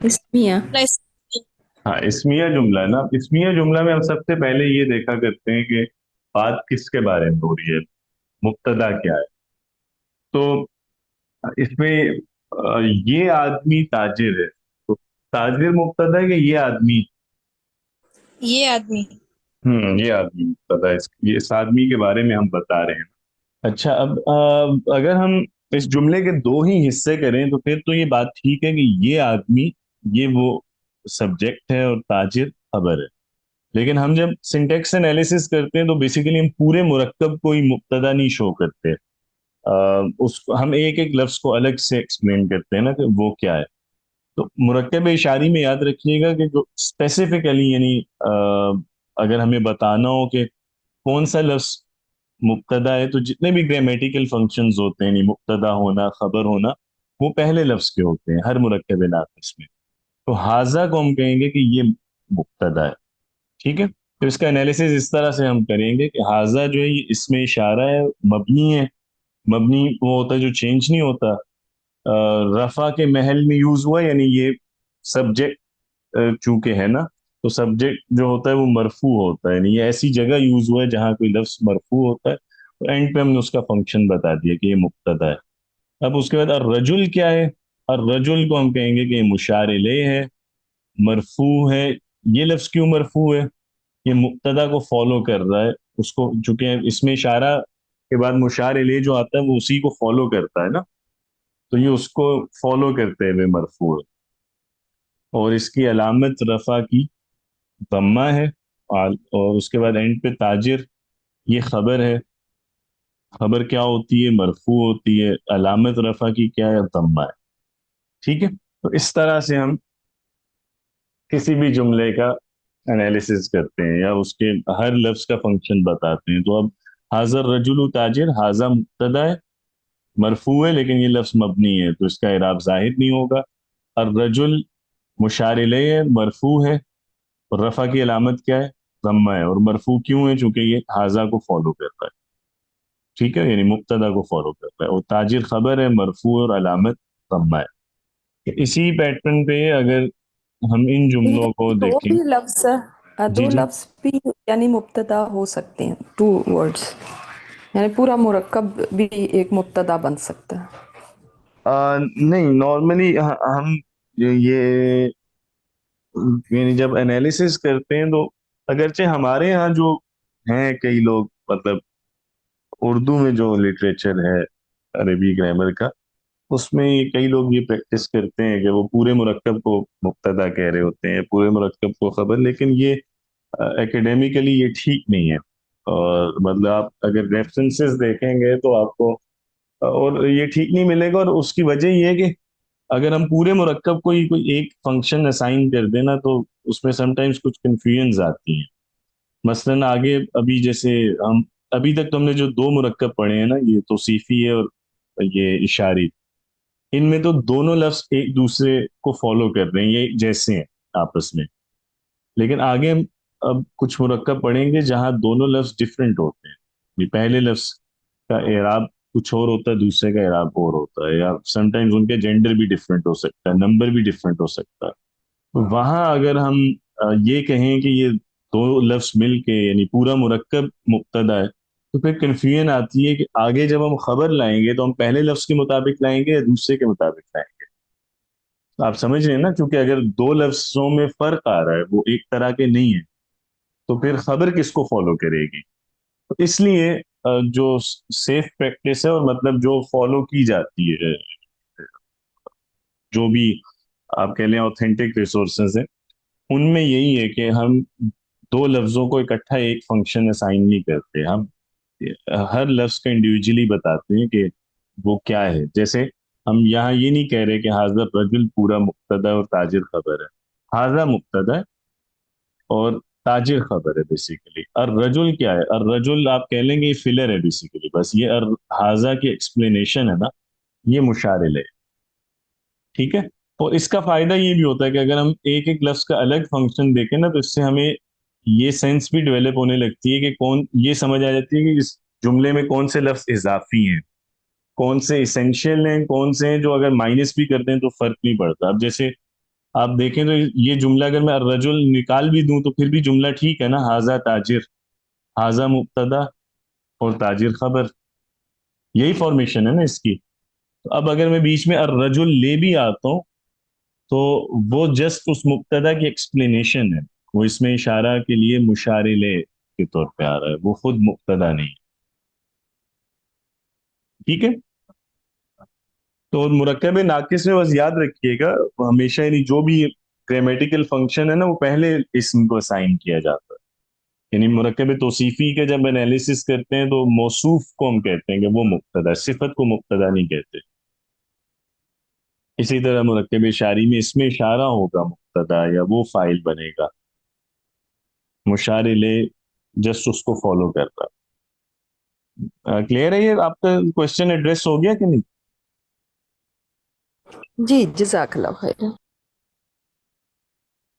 اسمیہ۔ پلس ہاں اسمیہ جملہ ہے نا۔ اسمیہ جملہ میں ہم سب سے پہلے یہ دیکھا کرتے ہیں کہ بات کس کے بارے میں ہو رہی ہے، مبتدا کیا ہے۔ تو اس میں یہ آدمی تاجر ہے، تو تاجر مبتدا ہے کہ یہ آدمی؟ یہ آدمی۔ یہ آدمی مبتدا ہے، یہ اس آدمی کے بارے میں ہم بتا رہے ہیں۔ اچھا، اب اگر ہم اس جملے کے دو ہی حصے کریں تو پھر تو یہ بات ٹھیک ہے کہ یہ آدمی، یہ وہ سبجیکٹ ہے اور تاجر خبر ہے۔ لیکن ہم جب سنٹیکس انالیسس کرتے ہیں تو بیسیکلی ہم پورے مرکب کو ہی مبتدا نہیں شو کرتے، ہم ایک ایک لفظ کو الگ سے ایکسپلین کرتے ہیں نا کہ وہ کیا ہے۔ تو مرکب اشاری میں یاد رکھیے گا کہ جو اسپیسیفکلی، یعنی اگر ہمیں بتانا ہو کہ کون سا لفظ مبتدا ہے، تو جتنے بھی گرامیٹیکل فنکشنز ہوتے ہیں، یعنی مبتدا ہونا، خبر ہونا، وہ پہلے لفظ کے ہوتے ہیں ہر مرکب ناقص میں۔ تو حاضہ کو ہم کہیں گے کہ یہ مبتدا ہے۔ ٹھیک ہے، تو اس کا انالیسس اس طرح سے ہم کریں گے کہ حاضہ جو ہے یہ اس میں اشارہ ہے، مبنی ہے۔ مبنی وہ ہوتا ہے جو چینج نہیں ہوتا، رفع کے محل میں یوز ہوا، یعنی یہ سبجیکٹ چونکہ ہے نا، تو سبجیکٹ جو ہوتا ہے وہ مرفوع ہوتا ہے، یعنی یہ ایسی جگہ یوز ہوا ہے جہاں کوئی لفظ مرفوع ہوتا ہے، تو اینڈ پہ ہم نے اس کا فنکشن بتا دیا کہ یہ مبتدا ہے۔ اب اس کے بعد الرجل کیا ہے؟ الرجل کو ہم کہیں گے کہ یہ مشار الیہ ہے، مرفوع ہے۔ یہ لفظ کیوں مرفوع ہے؟ یہ مبتدا کو فالو کر رہا ہے، اس کو، چونکہ اس میں اشارہ کے بعد مشار الیہ جو آتا ہے وہ اسی کو فالو کرتا ہے نا، تو یہ اس کو فالو کرتے ہوئے مرفوع ہے۔ اور اس کی علامت رفع کی ضمہ ہے، اور اس کے بعد اینڈ پہ تاجر، یہ خبر ہے۔ خبر کیا ہوتی ہے؟ مرفوع ہوتی ہے۔ علامت رفع کی کیا ہے؟ ضمہ ہے۔ ٹھیک ہے، تو اس طرح سے ہم کسی بھی جملے کا انالیسس کرتے ہیں یا اس کے ہر لفظ کا فنکشن بتاتے ہیں۔ تو اب حاضر رجل تاجر، حاضہ مبتدا ہے، مرفوع ہے، لیکن یہ لفظ مبنی ہے تو اس کا اعراب ظاہر نہیں ہوگا۔ الرجل مشار الیہ ہے، مرفوع ہے، اور رفع کی علامت کیا ہے؟ ضمہ ہے۔ اور مرفوع کیوں ہے؟ چونکہ یہ حاضہ کو فالو کرتا ہے۔ ٹھیک ہے، یعنی مبتدا کو فالو کرتا ہے۔ اور تاجر خبر ہے، مرفوع اور علامت ضمہ ہے۔ اسی پیٹرن پہ اگر ہم ان یہ جملوں کو دو دیکھیں۔ بھی لفظ جی دو جی، لفظ بھی یعنی مبتدا ہو سکتے ہیں، ٹو ورڈز، یعنی پورا مرکب بھی ایک مبتدا بن سکتا ہے۔ نہیں، نارملی ہم یہ یعنی جب انالیسس کرتے ہیں تو اگرچہ ہمارے ہاں جو ہیں کئی لوگ، مطلب اردو میں جو لٹریچر ہے عربی گرامر کا، اس میں کئی لوگ یہ پریکٹس کرتے ہیں کہ وہ پورے مرکب کو مبتدا کہہ رہے ہوتے ہیں، پورے مرکب کو خبر، لیکن یہ اکیڈیمیکلی یہ ٹھیک نہیں ہے۔ اور مطلب آپ اگر ریفرنسز دیکھیں گے تو آپ کو اور یہ ٹھیک نہیں ملے گا، اور اس کی وجہ یہ ہے کہ اگر ہم پورے مرکب کو ہی کوئی ایک فنکشن اسائن کر دینا تو اس میں سم ٹائمز کچھ کنفیوژنز آتی ہیں۔ مثلاً آگے ابھی جیسے ہم ابھی تک تو ہم نے جو دو مرکب پڑھے ہیں نا، یہ توصیفی ہے اور یہ اشاری، ان میں تو دونوں لفظ ایک دوسرے کو فالو کر رہے ہیں، یہ جیسے ہیں آپس میں۔ لیکن آگے ہم اب کچھ مرکب پڑھیں گے جہاں دونوں لفظ ڈفرینٹ ہوتے ہیں، یہ پہلے لفظ کا اعراب کچھ اور ہوتا ہے، دوسرے کا اعراب اور ہوتا ہے، یا سم ٹائمز ان کے جینڈر بھی ڈفرینٹ ہو سکتا ہے، نمبر بھی ڈفرینٹ ہو سکتا ہے۔ تو وہاں اگر ہم یہ کہیں کہ یہ دو لفظ مل کے، یعنی پورا مرکب مبتدا ہے، تو پھر کنفیوژن آتی ہے کہ آگے جب ہم خبر لائیں گے تو ہم پہلے لفظ کے مطابق لائیں گے یا دوسرے کے مطابق لائیں گے. تو آپ سمجھ رہے ہیں نا، کیونکہ اگر دو لفظوں میں فرق آ رہا ہے، وہ ایک طرح کے نہیں ہے، تو پھر خبر کس کو فالو کرے گی؟ تو اس لیے جو سیف پریکٹس ہے، اور مطلب جو فالو کی جاتی ہے، جو بھی آپ کہہ لیں اوتھینٹک ریسورسز ہیں، ان میں یہی ہے کہ ہم دو لفظوں کو اکٹھا ایک فنکشن اسائن نہیں کرتے. ہم ہر لفظ کا انڈیویجلی بتاتے ہیں کہ وہ کیا ہے. جیسے ہم یہاں یہ نہیں کہہ رہے کہ حاضر رجل پورا مبتدا اور تاجر خبر ہے. حاضر مبتدا اور تاجر خبر ہے بیسیکلی. الرجل کیا ہے؟ الرجل آپ کہہ لیں گے یہ فلر ہے بیسیکلی، بس یہ حاضر کی ایکسپلینیشن ہے نا، یہ مشارل ہے. ٹھیک ہے. اور اس کا فائدہ یہ بھی ہوتا ہے کہ اگر ہم ایک ایک لفظ کا الگ فنکشن دیکھیں نا، تو اس سے ہمیں یہ سینس بھی ڈیولپ ہونے لگتی ہے کہ کون، یہ سمجھ آ جاتی ہے کہ اس جملے میں کون سے لفظ اضافی ہیں، کون سے اسینشیل ہیں، کون سے ہیں جو اگر مائنس بھی کرتے ہیں تو فرق نہیں پڑتا. اب جیسے آپ دیکھیں تو یہ جملہ اگر میں الرجل نکال بھی دوں تو پھر بھی جملہ ٹھیک ہے نا. حاضہ تاجر، حاضہ مبتدا اور تاجر خبر، یہی فارمیشن ہے نا اس کی. تو اب اگر میں بیچ میں الرجل لے بھی آتا ہوں تو وہ جسٹ اس مبتدا کی ایکسپلینیشن ہے، وہ اس میں اشارہ کے لیے مشار لے کے طور پہ آ رہا ہے، وہ خود مبتدا نہیں ہے. ٹھیک ہے. تو مرکب ناقص میں بس یاد رکھیے گا ہمیشہ، یعنی جو بھی گرامیٹیکل فنکشن ہے نا، وہ پہلے اسم کو اسائن کیا جاتا ہے. یعنی مرکب توصیفی کے جب انالیسس کرتے ہیں تو موصوف کو ہم کہتے ہیں کہ وہ مبتدا، صفت کو مبتدا نہیں کہتے. اسی طرح مرکب اشاری میں اس میں اشارہ ہوگا مبتدا یا وہ فائل بنے گا، مشار لے جسٹ اس کو فالو کرتا. کلیئر ہے یہ؟ آپ کا کوشچن ایڈریس ہو گیا کہ نہیں؟ جی جزاک اللہ خیر.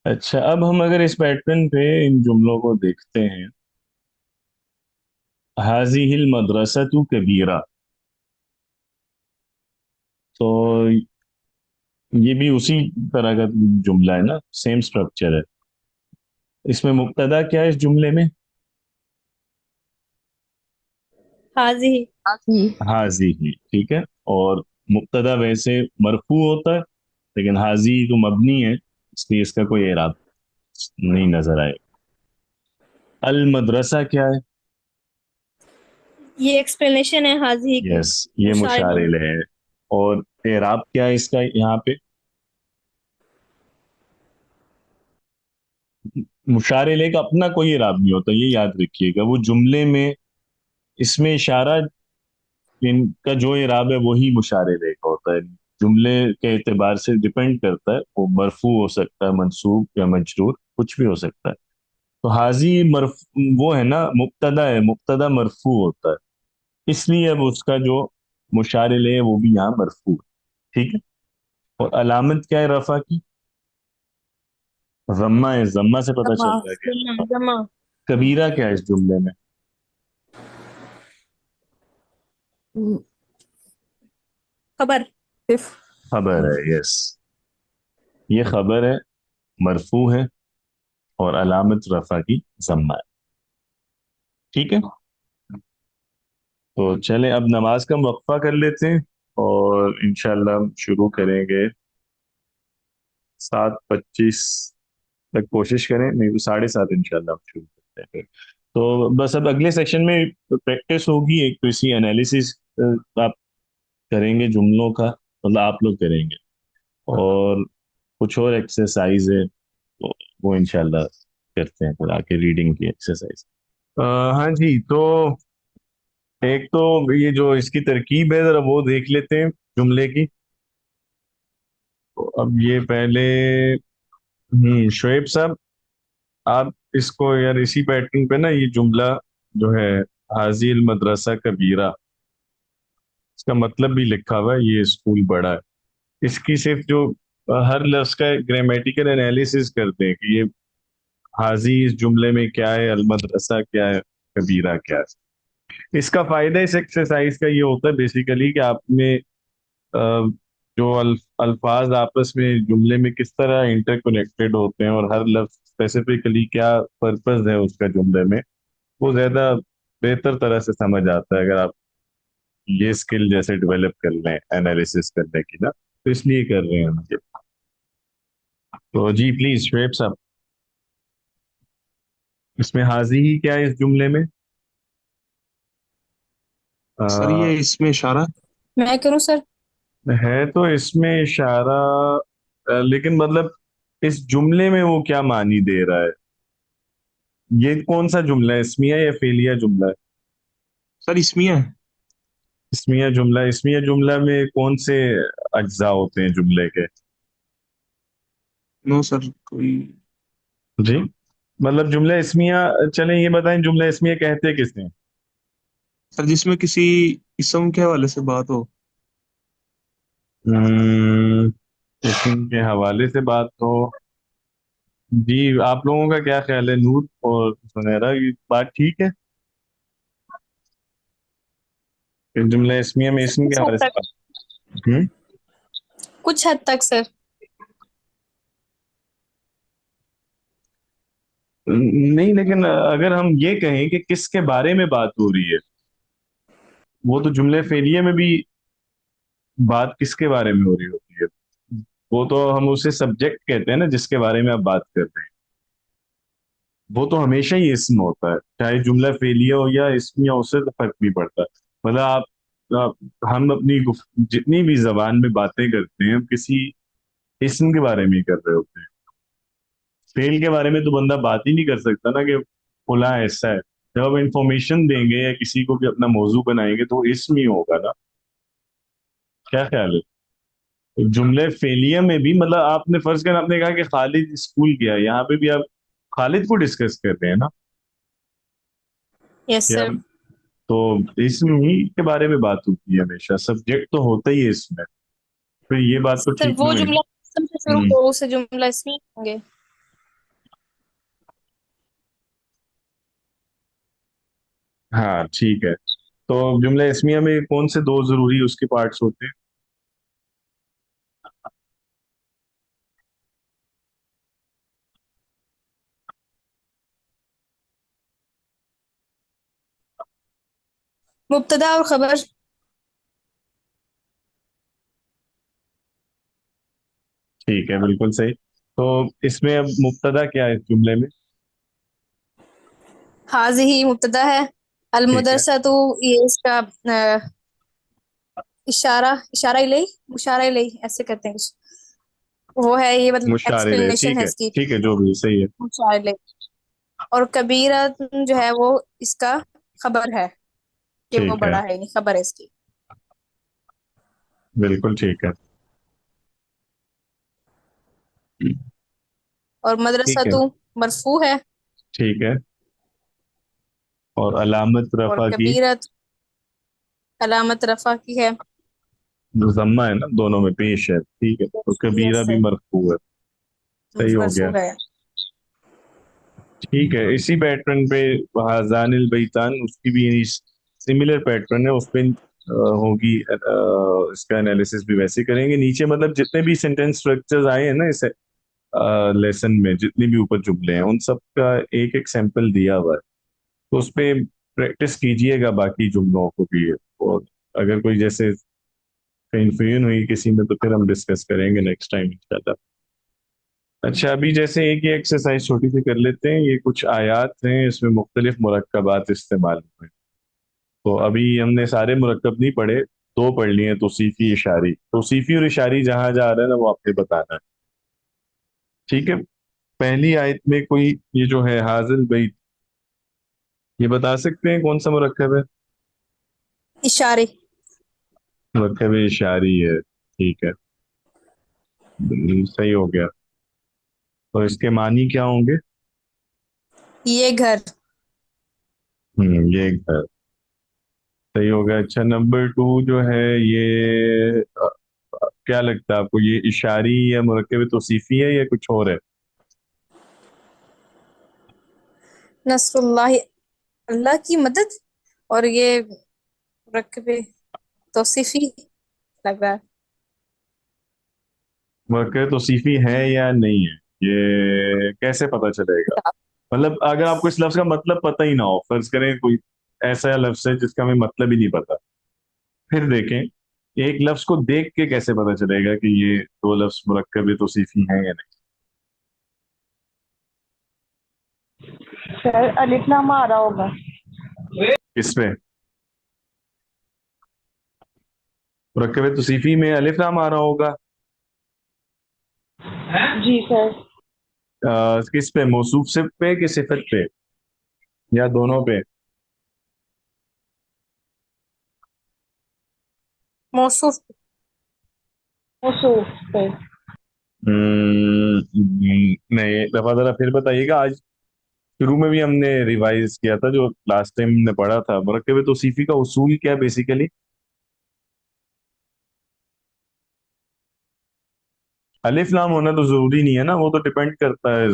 اچھا، اب ہم اگر اس پیٹرن پہ ان جملوں کو دیکھتے ہیں، حاضی المدرسۃ کبیرہ، تو یہ بھی اسی طرح کا جملہ ہے نا، سیم سٹرکچر ہے. اس میں مبتدا کیا ہے اس جملے میں؟ حاضی. جی حاضی ہی. ٹھیک ہے. اور مبتدا ویسے مرفوع ہوتا ہے، لیکن حاضی تو مبنی ہے، اس لیے اس کا کوئی اعراب نہیں نظر آئے. المدرسہ کیا ہے؟ یہ ایکسپلینیشن ہے حاضی کی. یس، یہ مشاعرہ. مشارل ہے. اور اعراب کیا ہے اس کا یہاں پہ؟ مشارل کا اپنا کوئی اعراب نہیں ہوتا، یہ یاد رکھیے گا. وہ جملے میں اس میں اشارہ ان کا جو اعراب ہے وہی مشارل کا ہوتا ہے. جملے کے اعتبار سے ڈپینڈ کرتا ہے، وہ مرفوع ہو سکتا ہے، منصوب یا مجرور، کچھ بھی ہو سکتا ہے. تو حاضی وہ ہے نا، مبتدا ہے، مبتدا مرفوع ہوتا ہے، اس لیے اب اس کا جو مشارل ہے وہ بھی یہاں مرفوع ہے. ٹھیک ہے. اور علامت کیا ہے رفع کی؟ ضمہ ہے. ضمہ سے پتہ چل رہا ہے کہ جمع جمع. کبیرہ کیا ہے اس جملے میں؟ خبر. صرف خبر ہے. یس، یہ خبر ہے، مرفوع ہے، اور علامت رفع کی ضمہ ہے. ٹھیک ہے. تو چلیں اب نماز کا وقفہ کر لیتے ہیں، اور انشاءاللہ ہم شروع کریں گے 7:25 تک. کوشش کریں، نہیں تو 7:30 انشاءاللہ ہم شروع کرتے ہیں پھر. تو بس اب اگلے سیشن میں پریکٹس ہوگی، ایک تو اسی انالیسس آپ کریں گے جملوں کا، مطلب آپ لوگ کریں گے، اور کچھ اور ایکسرسائز ہے تو وہ انشاءاللہ کرتے ہیں پھر آ کے، ریڈنگ کی ایکسرسائز. ہاں جی. تو ایک تو یہ جو اس کی ترکیب ہے ذرا وہ دیکھ لیتے ہیں جملے کی. تو اب یہ پہلے شعیب صاحب، آپ اس کو یار اسی پیٹرن پہ نا، یہ جملہ جو ہے حاضی المدرسہ کبیرہ، اس کا مطلب بھی لکھا ہوا ہے، یہ اسکول بڑا ہے. اس کی صرف جو ہر لفظ کا گرامیٹیکل انالیسس کرتے ہیں کہ یہ حاضی اس جملے میں کیا ہے، المدرسہ کیا ہے، کبیرہ کیا ہے. اس کا فائدہ اس ایکسرسائز کا یہ ہوتا ہے بیسیکلی کہ آپ نے جو الفاظ آپس میں جملے میں کس طرح انٹر کنیکٹڈ ہوتے ہیں، اور ہر لفظ اسپیسیفکلی کیا پرپز ہے اس کا جملے میں، وہ زیادہ बेहतर तरह से समझ आता है अगर आप ये स्किल जैसे डेवलप कर लें एनालिसिस करने की ना, तो इसलिए कर रहे हैं हम ये। तो जी प्लीज शुएब साहब, इसमें हाजी ही क्या है इस जुमले में? सर आ, ये इसमें इशारा। मैं करूँ सर? है तो इसमें इशारा, लेकिन मतलब इस जुमले में वो क्या मानी दे रहा है? ये कौन सा जुमला है, इसमिया या फेलिया जुमला है? सर इसमिया है। इसमिया जुमला, इसमिया जुमला में कौन से अज्जा होते हैं जुमले के? नो सर कोई। जी, मतलब जुमला इसमिया, चलें ये बताएं जुमला इसमिया कहते किसे? सर जिसमें किसी इसम के हवाले से बात हो। हम्म, इसम के हवाले से बात हो। जी, आप लोगों का क्या ख्याल है नूर और सुनहरा, ये बात ठीक है कि जुमला इसमिया में इसम के कुछ हद हवाले से तक, बात? हम्म, कुछ हद तक सर। नहीं, लेकिन अगर हम ये कहें कि किसके बारे में बात हो रही है, वो तो जुमले फेलिये में भी बात किसके बारे में हो रही होती है? वो तो हम उसे सब्जेक्ट कहते हैं ना, जिसके बारे में आप बात कर रहे हैं। वो तो हमेशा ही इसम होता है, चाहे जुमला फेलिया हो या इसम, या उससे तो फर्क नहीं पड़ता। मतलब आप हम अपनी जितनी भी जबान में बातें करते हैं, हम किसी इसम के बारे में ही कर रहे होते हैं। फेल के बारे में तो बंदा बात ही नहीं कर सकता ना कि फला ऐसा है। जब आप इंफॉर्मेशन देंगे या किसी को भी अपना मौजू बनाएंगे तो वो इसम ही होगा ना। क्या ख्याल है? तो जुमले फेलियर में भी, मतलब आपने फर्ज कर आपने कहा कि खालिद स्कूल गया, यहाँ पे भी आप खालिद को डिस्कस कर रहे हैं ना, यस कि सर। आप, तो इसमें ही के बारे में बात होती है, हमेशा सब्जेक्ट तो होता ही है इसमें। फिर ये बात तो सर ठीक नहीं वो हुई ना। जुमला इसम से शुरू हम्म, हो, उसे जुमला इसमें होंगे। हाँ ठीक है। तो जुमला इसमिया में कौन से दो जरूरी उसके पार्ट्स होते हैं? मुब्तदा और खबर। ठीक है, बिल्कुल सही। तो इसमें अब मुब्तदा क्या है इस जुमले में? हाज़िही मुब्तदा है। अल ठीक है, मुदरसा तो ये इसका इशारा, इशारा इलही ऐसे करते हैं कुछ, वो है ये, मतलब मुशारिल है, एक्सप्लेनेशन ठीक है है इसकी। ठीक है, जो भी सही है। इशारा इलही। और कबीरा जो है वो इसका खबर है, कि वो ठीक है, बड़ा है, नहीं खबर है इसकी। बिल्कुल ठीक है। और मदरसा ठीक है, तो मरफू है। ठीक है। और अलामत और रफा की? कबीरा अलामत रफा की है। जम्मा है ना, दोनों में पेश है, ठीक है, तो कबीरा यस भी सर, मरफू है। सही हो गया। मरफू है। ठीक है, इसी पैटर्न पे हाजानिल बैतान, उसकी भी सिमिलर पैटर्न है, उस पे होगी। इसका एनालिसिस भी वैसे करेंगे। नीचे मतलब जितने भी सेंटेंस स्ट्रक्चर्स आए हैं ना इस लेसन में, जितने भी ऊपर जुमले हैं, उन सब का एक एक सैंपल दिया हुआ है। तो उस पे प्रैक्टिस कीजिएगा बाकी जुमलों को भी। और अगर कोई जैसे कंफ्यूजन हुई किसी में, तो फिर हम डिस्कस करेंगे नेक्स्ट टाइम इंशाल्लाह। अच्छा, अभी जैसे एक ही एक्सरसाइज छोटी सी कर लेते हैं। ये कुछ आयात हैं, इसमें मुख्तलिफ मुरक्कबात इस्तेमाल हुए। तो अभी हमने सारे मुरक्कब नहीं पढ़े, दो पढ़ लिए, तौसीफी इशारी। तौसीफी और इशारी जहां जा रहा है ना, वो आपने बताना है। ठीक है। पहली आयत में कोई, ये जो है हाजिल बैत, ये बता सकते हैं कौन सा मुरक्कब है? इशारे। मुरक्कब इशारी है, ठीक है। सही हो गया। तो इसके मानी क्या होंगे? ये घर। ये घर। सही हो गया। अच्छा, नंबर टू जो है ये, क्या लगता है आपको, ये इशारी या मुरक्कब तौसीफी है या कुछ और है? नसरुल्लाह, अल्लाह की मदद। और ये रकबे तौसीफी लग रहा है। मुरक्कब तौसीफी है या नहीं है, ये कैसे पता चलेगा? मतलब अगर आपको इस लफ्ज का मतलब पता ही ना हो, फर्ज करें कोई ऐसा लफ्ज है जिसका हमें मतलब ही नहीं पता। फिर देखें एक लफ्ज को देख के कैसे पता चलेगा कि ये दो लफ्ज मुरक्कब तौसीफी हैं या नहीं। सर अलिफ लाम आ रहा होगा। किस पे? मुरक्कब तौसीफी में अलिफ लाम आ रहा होगा। जी सर। किस पे, मौसूफ से पे कि सिफत पे, या दोनों पे? मौसूफ। मौसूफ पे। नहीं, दफा जरा फिर बताइएगा। आज शुरू में भी हमने रिवाइज किया था, जो लास्ट टाइम हमने पढ़ा था, मुरक्कब तौसीफी का उसूल क्या है बेसिकली। अलिफ लाम होना तो जरूरी नहीं है ना, वो तो डिपेंड करता है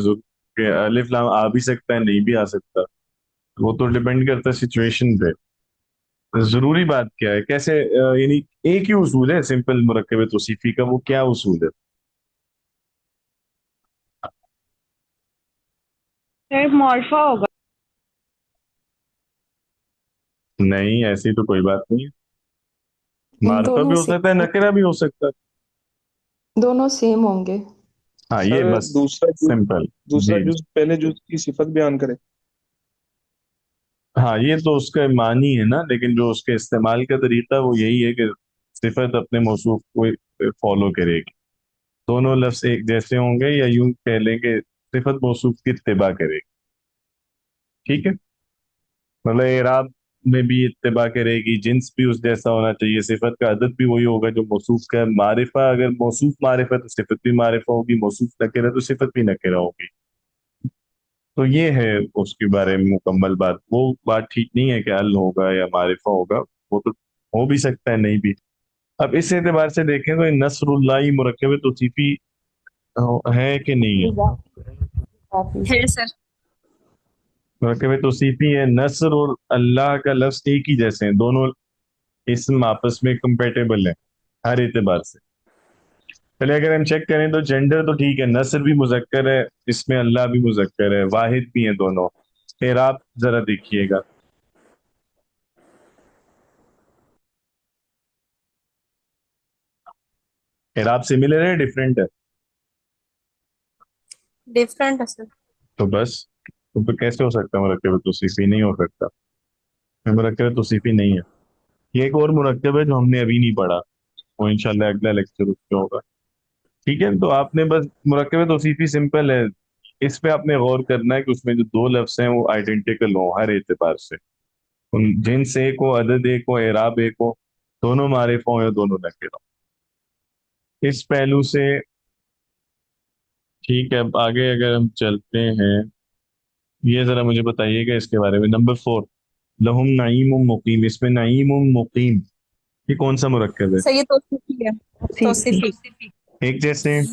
कि अलिफ लाम आ भी सकता है, नहीं भी आ सकता। वो तो डिपेंड करता है सिचुएशन पे। जरूरी बात क्या है, कैसे यानी एक ही उसूल है सिंपल मुरक्कब तौसीफी का, वो क्या उसूल है? सर मॉर्फा होगा। नहीं, ऐसी तो कोई बात नहीं है। मार्फा दोनों भी हो सकता है, सेम, नकेरा भी हो सकता है। दोनों सेम होंगे। हाँ, ये सर बस दूसरा जुज, सिंपल। दूसरा जी। जुज पहले जुज की सिफत बयान करे। हाँ, ये तो उसका मानी है ना, लेकिन जो उसके इस्तेमाल का तरीका वो यही है कि सिफत अपने मौसूफ को फॉलो करेगी। दोनों लफ्ज एक जैसे होंगे, या यूं कह लें कि सिफत मौसूफ की इत्तिबा करेगी। ठीक है, मतलब एराब में भी इत्तिबा करेगी, जिन्स भी उस जैसा होना चाहिए, सिफत का अदद भी वही होगा जो मौसूफ का है। मारिफा, अगर मौसूफ मारिफा तो सिफत भी मारिफा होगी, मौसूफ नकेरा तो सिफत भी नकेरा होगी। तो ये है उसके बारे में मुकम्मल बात। वो बात ठीक नहीं है कि अल होगा या मारिफा होगा, वो तो हो भी सकता है, नहीं भी। अब इस एतबार से देखें तो ये नसरुल्लाही मुरक्कब तौसीफी है कि नहीं है? काफी। है सर। मुरक्कब तौसीफी है। नस्र और अल्लाह का लफ्ज एक ही जैसे हैं, दोनों इसम आपस में कंपेटेबल है हर एतबार से। पहले अगर हम चेक करें तो जेंडर तो ठीक है, नस्र भी मुजक्कर है, इसमें अल्लाह भी मुजक्कर है, वाहिद भी है दोनों। एराब जरा देखिएगा। एराब सिमिलर है, डिफरेंट है? डिफरेंट है सर। तो बस, तो फिर कैसे हो सकता है मुरक्कब तौसीफी? नहीं हो सकता, मुरक्कब तौसीफी नहीं है। ये एक और मुरक्कब है जो हमने अभी नहीं पढ़ा, वो इंशाल्लाह अगला लेक्चर उसमें होगा। ठीक है, तो आपने बस मुरक्कब तौसीफी सिंपल है, इस पे आपने गौर करना है कि उसमें जो दो लफ्ज हैं वो आइडेंटिकल हो हर एतबार से। उन जिन्स एक हो, अदद एक हो, एराब एक हो, दोनों मारिफ हो या दोनों नकिर हो, इस पहलू से। ठीक है, अब आगे अगर हम चलते हैं, ये जरा मुझे बताइएगा इसके बारे में। नंबर 4, लहुम नईम मुकीम, इसमें नईम मुकीम, ये कौन सा मुरक्कब है? सर ये तौसीफी है। सीफी। तौसीफी। एक जैसे हैं?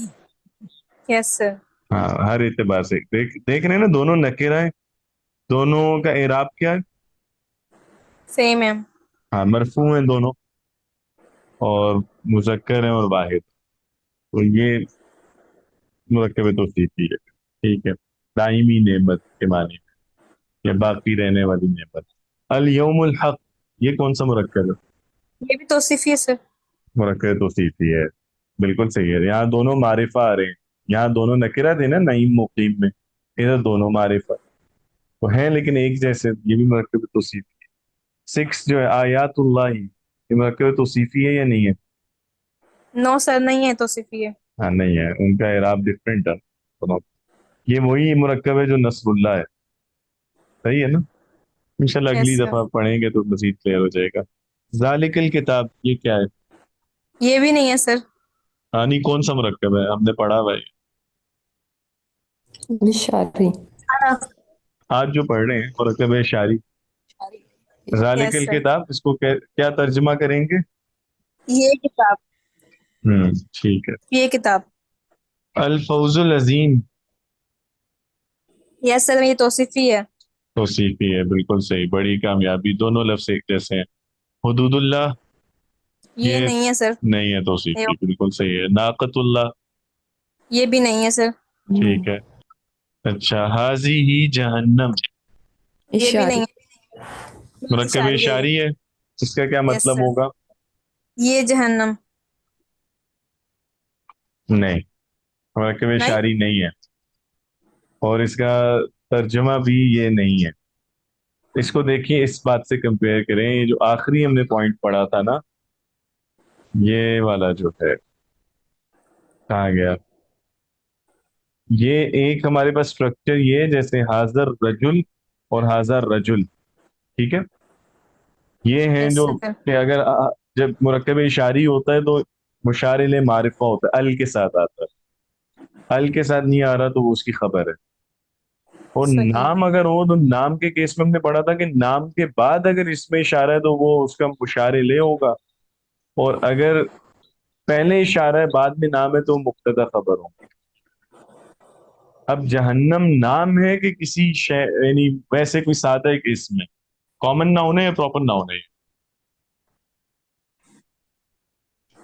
Yes sir. हाँ, हर एतबार से देख रहे हैं ना, दोनों नकेरा है, दोनों का एराब क्या है? सेम है। हाँ, मरफू हैं दोनों, और मुजक्कर है और वाहिद। तो ये मुरक्कब तौसीफी है। ठीक है, दायमी नेमत के माने, या बाकी रहने वाली नेमत। अल यौमुल हक, ये कौन सा मुरक्कब है? ये भी तौसीफी है सर। मुरक्कब तौसीफी है, बिल्कुल सही है। यहाँ दोनों मारिफा आ रहे हैं, यहाँ दोनों नकिरा थे ना नईम मुकीम में, इधर दोनों मारिफा तो है, लेकिन एक जैसे, ये भी मुरक्कब तौसीफी। 6 जो है आयातुल्लाह, ये मुरक्कब तौसीफी है या नहीं है? नो सर नहीं है तौसीफी है। हाँ, नहीं है, उनका इराब डिफरेंट है दोनों। ये वही मुरक्कब है जो नसरुल्लाह है। सही है ना? इंशाल्लाह अगली यस सर। दफा पढ़ेंगे तो मजीद क्लियर हो जाएगा। जालिकल किताब, ये क्या है? ये भी नहीं है सर। नहीं, कौन सा मुरक्कब है, हमने पढ़ा हुआ है। निशारी। हाँ। आज जो पढ़ रहे हैं मुरक्कब है शारी। यस जालिकल सर। किताब, इसको क्या तर्जुमा करेंगे? ये किताब। ठीक है। ये किताब। अल फौजुल अजीम, यस सर ये तौसीफी है। तौसीफी है, बिल्कुल सही। बड़ी कामयाबी, दोनों लफ्ज एक जैसे हैं। हुदूदुल्लाह, ये ये नहीं है सर। नहीं है तौसीफी, बिल्कुल सही है। नाकतुल्लाह, ये भी नहीं है सर। ठीक है। अच्छा, हाजी ही जहन्नम, ये भी नहीं इशारी। है। مرکب इशारी है ये। इशारी है, इसका क्या यस मतलब सर, होगा? ये जहन्नम। नहीं, مرکب नहीं, इशारी नहीं है, और इसका तर्जुमा भी ये नहीं है। इसको देखिए, इस बात से कंपेयर करें, ये जो आखिरी हमने पॉइंट पढ़ा था ना, ये वाला जो है, कहाँ गया? ये एक हमारे पास स्ट्रक्चर ये है, जैसे हाजर रजुल और हाजर रजुल, ठीक है? ये हैं यस जो सर। कि अगर जब मुरक्कब इशारी होता है तो मुशार इले मारिफा होता है, अल के साथ आता है, अल के साथ नहीं आ रहा तो वो उसकी खबर है। और सही। नाम अगर हो तो नाम के केस में हमने पढ़ा था कि नाम के बाद अगर इसमें इशारा है तो वो उसका मुशार इले होगा, और अगर पहले इशारा है बाद में नाम है तो मुब्तदा खबर हो। अब जहन्नम नाम है कि किसी शय, यानी वैसे कोई सादा एक इसम है, कॉमन नाउन है या प्रॉपर नाउन है?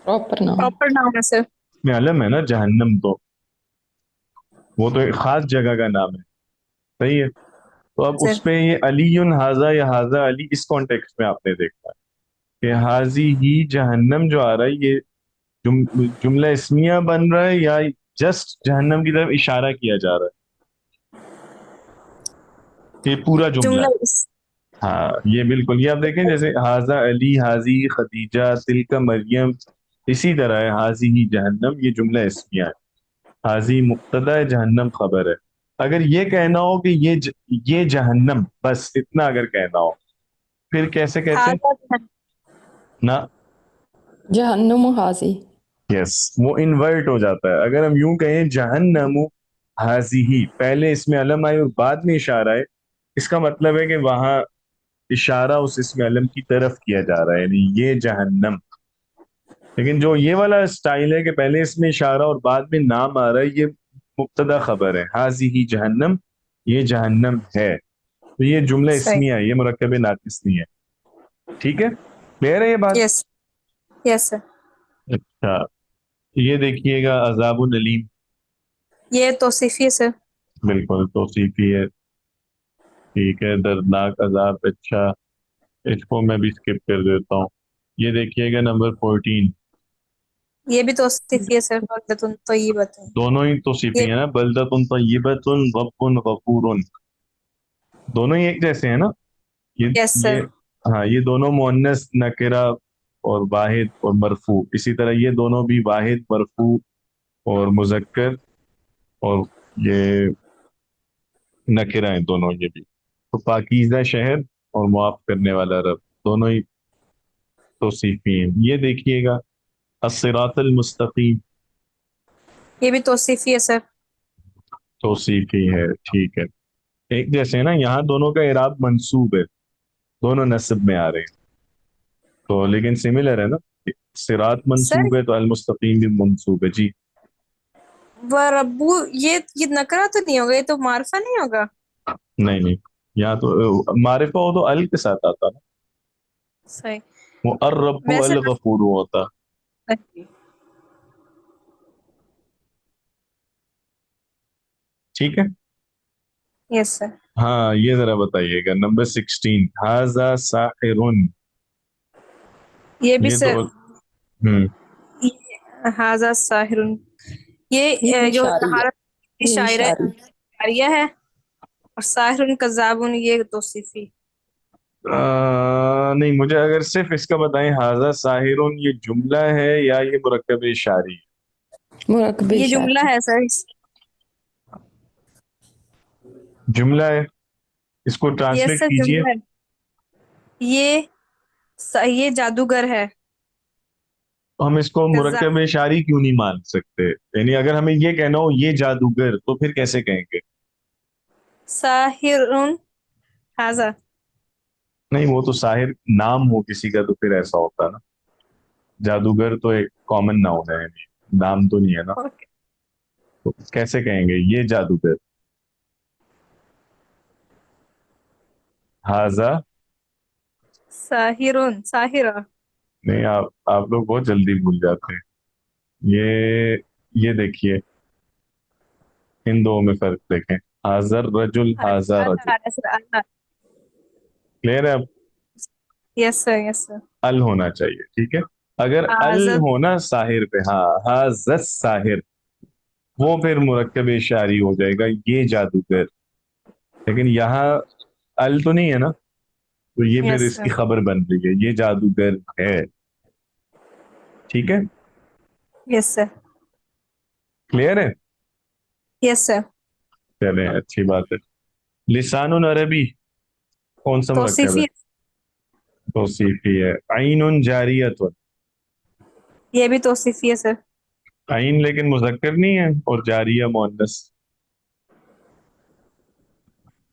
Proper noun. प्रॉपर नाउन है सर। इसमें अलम है ना, जहन्नम तो वो तो एक खास जगह का नाम है, सही है? तो अब सर, उसपे ये अलीयुन हाजा या हाजा अली, इस कॉन्टेक्स्ट में आपने देखा कि हाजी ही जहन्नम जो आ रहा है, ये जुमला इस्मिया बन रहा है या जस्ट जहन्नम की तरफ इशारा किया जा रहा है, ये पूरा जुमला जुमला है? हाँ, ये बिल्कुल, ये आप देखें, जैसे हाजा अली, हाजी खदीजा, तिलका मरियम, इसी तरह है हाजी ही जहन्नम, ये जुमला इस्मिया है। हाजी मुक्तदा है, जहन्नम खबर है। अगर ये कहना हो कि ये जहन्नम, बस इतना अगर कहना हो, फिर कैसे कहते हैं हाजा जहन्नम। ना? जहन्नुम हाजी। यस, वो इन्वर्ट हो जाता है। अगर हम यूं कहें जहन्नमु हाजिही, पहले इसमें अलम आए और बाद में इशारा है, इसका मतलब है कि वहां इशारा उस इसमें अलम की तरफ किया जा रहा है, यानी ये जहन्नम। लेकिन जो ये वाला स्टाइल है कि पहले इसमें इशारा और बाद में नाम आ रहा है, ये मुब्तदा खबर है, हाजिही जहन्नम, ये जहन्नम है, तो ये जुमला सही। इसमिया है, ये मुरक्कब नाकिस नहीं है। ठीक है, क्लियर है ये बात? Yes, yes sir. अच्छा, ये देखिएगा अजाबुन अलीम, ये तौसीफी है सर। बिल्कुल तौसीफी है, ठीक है, दर्दनाक अजाब, अच्छा, इसको मैं भी स्किप कर देता हूँ। ये देखिएगा नंबर 14, ये भी तौसीफी है सर, बल्दतुन तय्यबतुन। दोनों ही तौसीफी ये है ना, बलदतुन तय्यबतुन रब्बुन गफूरुन, दोनों ही एक जैसे हैं ना? ये यस ये सर। हाँ, ये दोनों मुअन्नस नकिरा और वाहिद और मरफू, इसी तरह ये दोनों भी वाहिद, मरफू और मुजक्कर, और ये नकिरा हैं दोनों ये भी। तो पाकीज़ा शहर और मुआफ करने वाला रब, दोनों ही तौसीफी हैं। ये देखिएगा अस्सिरातल मुस्तकीम, ये भी तौसीफी है सर। तौसीफी है, ठीक है, एक जैसे है ना, यहाँ दोनों का इराब मंसूब है, दोनों नस्ब में आ रहे हैं, तो लेकिन सिमिलर है ना, सिरात सर मंसूब है तो अल मुस्तकीम भी मंसूब है जी। व रब्बू, ये नकरा तो नहीं होगा, ये तो मारफा नहीं होगा? नहीं नहीं, यहाँ तो मारिफा हो तो अल के साथ आता ना, सही। वो अर रब्बु वैसे अल गफूर होता। ठीक है, यस सर। हाँ, ये जरा बताइएगा नंबर 16, हाजा साहिरुन, ये भी ये तो सर। हम्म, हाजा साहिरुन, ये ये जो इशारी है। तहारत की ये शायरा इशारी। शायरिया है, और साहिरुन कज़ाबुन ये तौसीफी। नहीं, मुझे अगर सिर्फ इसका बताएं, हाजा साहिरुन ये जुमला है या ये मुरक्कब इशारी है? मुरकब ये जुमला इशारी। है सर। जुमला है, इसको यस ट्रांसलेट सर, कीजिए। जुमला है। ये ये जादूगर है। तो हम इसको कज़्ज़ाब। मुरक्कब इशारी क्यों नहीं मान सकते? यानी अगर हमें ये कहना हो ये जादूगर, तो फिर कैसे कहेंगे? साहिरुन हाजा। नहीं, वो तो साहिर नाम हो किसी का तो फिर ऐसा होता ना, जादूगर तो एक कॉमन नाउन है, यानी नाम तो नहीं है ना, ओके। तो कैसे कहेंगे ये जादूगर? हाजा, साहिरुन साहिरा। नहीं, आप लोग बहुत जल्दी भूल जाते हैं। ये ये देखिए, इन दो में फर्क देखें, हाजर रजुल, हाजा रजुल, अल्लाह सर, अल्लाह। क्लियर है अब? Yes sir, yes sir. अल होना चाहिए, ठीक है। अगर अल आजब। होना साहिर पे, हाँ हाजस साहिर, वो फिर मुरक्कब इशारी हो जाएगा, ये जादूगर। लेकिन यहाँ अल तो नहीं है ना, तो ये फिर यस इसकी सर। खबर बन रही है, ये जादूगर है। ठीक है, यस सर। क्लियर है। Yes sir. चले, अच्छी बात है। लिसानुन अरबी कौन सा मुरक्कब है? तौसीफी। तौसीफी है। आइनुन जारियतुन, ये भी तौसीफी है सर। आइन लेकिन मुजक्कर नहीं है, और जारिया मुअन्नस।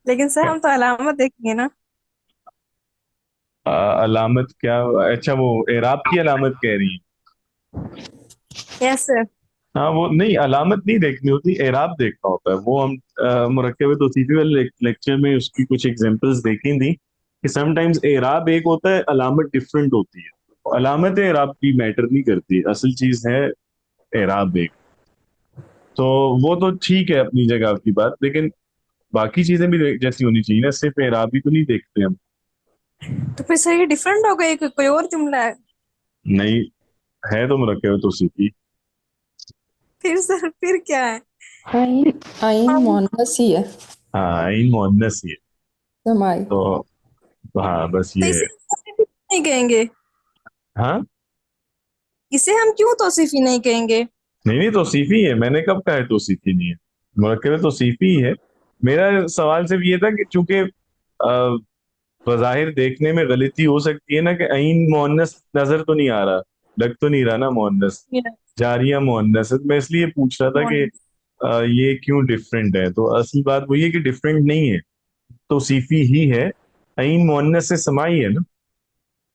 लेकिन सर हम तो अलामत देखेंगे ना। अलामत क्या? अच्छा, वो एराब की अलामत कह रही है। Yes sir. हाँ, वो नहीं, अलामत नहीं देखनी होती, एराब देखना होता है। वो हम मुरक्कब तौसीफी वाले लेक्चर में उसकी कुछ एग्जांपल्स देखी थी कि समटाइम्स एराब एक होता है, अलामत डिफरेंट होती है। अलामत एराब की मैटर नहीं करती, असल चीज है एराब एक। तो वो तो ठीक है अपनी जगह की बात, लेकिन बाकी चीजें भी जैसी होनी चाहिए ना, सिर्फ एराब ही तो नहीं देखते हम। तो फिर सर ये डिफरेंट हो गई, कोई और जुमला है? नहीं, है तो मुरक्कब तौसीफी। फिर सर फिर क्या है? आइन आइन हम मुअन्नस ही है। हाँ, आइन मुअन्नस ही है। समाई। तो हाँ, बस तो ये है। इसे तौसीफी नहीं कहेंगे? हाँ, इसे हम क्यों तौसीफी नहीं कहेंगे? नहीं नहीं, तौसीफी है, मैंने कब कहा है तौसीफी नहीं है? मुरक्कब तौसीफी ही है। मेरा सवाल सिर्फ ये था कि चूंकि बज़ाहिर देखने में गलती हो सकती है ना, कि अईन मुअन्नस नजर तो नहीं आ रहा, लग तो नहीं रहा ना मुअन्नस, जारिया मुअन्नस है, तो मैं इसलिए पूछ रहा था कि ये क्यों डिफरेंट है। तो असल बात वही है कि डिफरेंट नहीं है, तौसीफी ही है। अईन मुअन्नस से समाई है ना,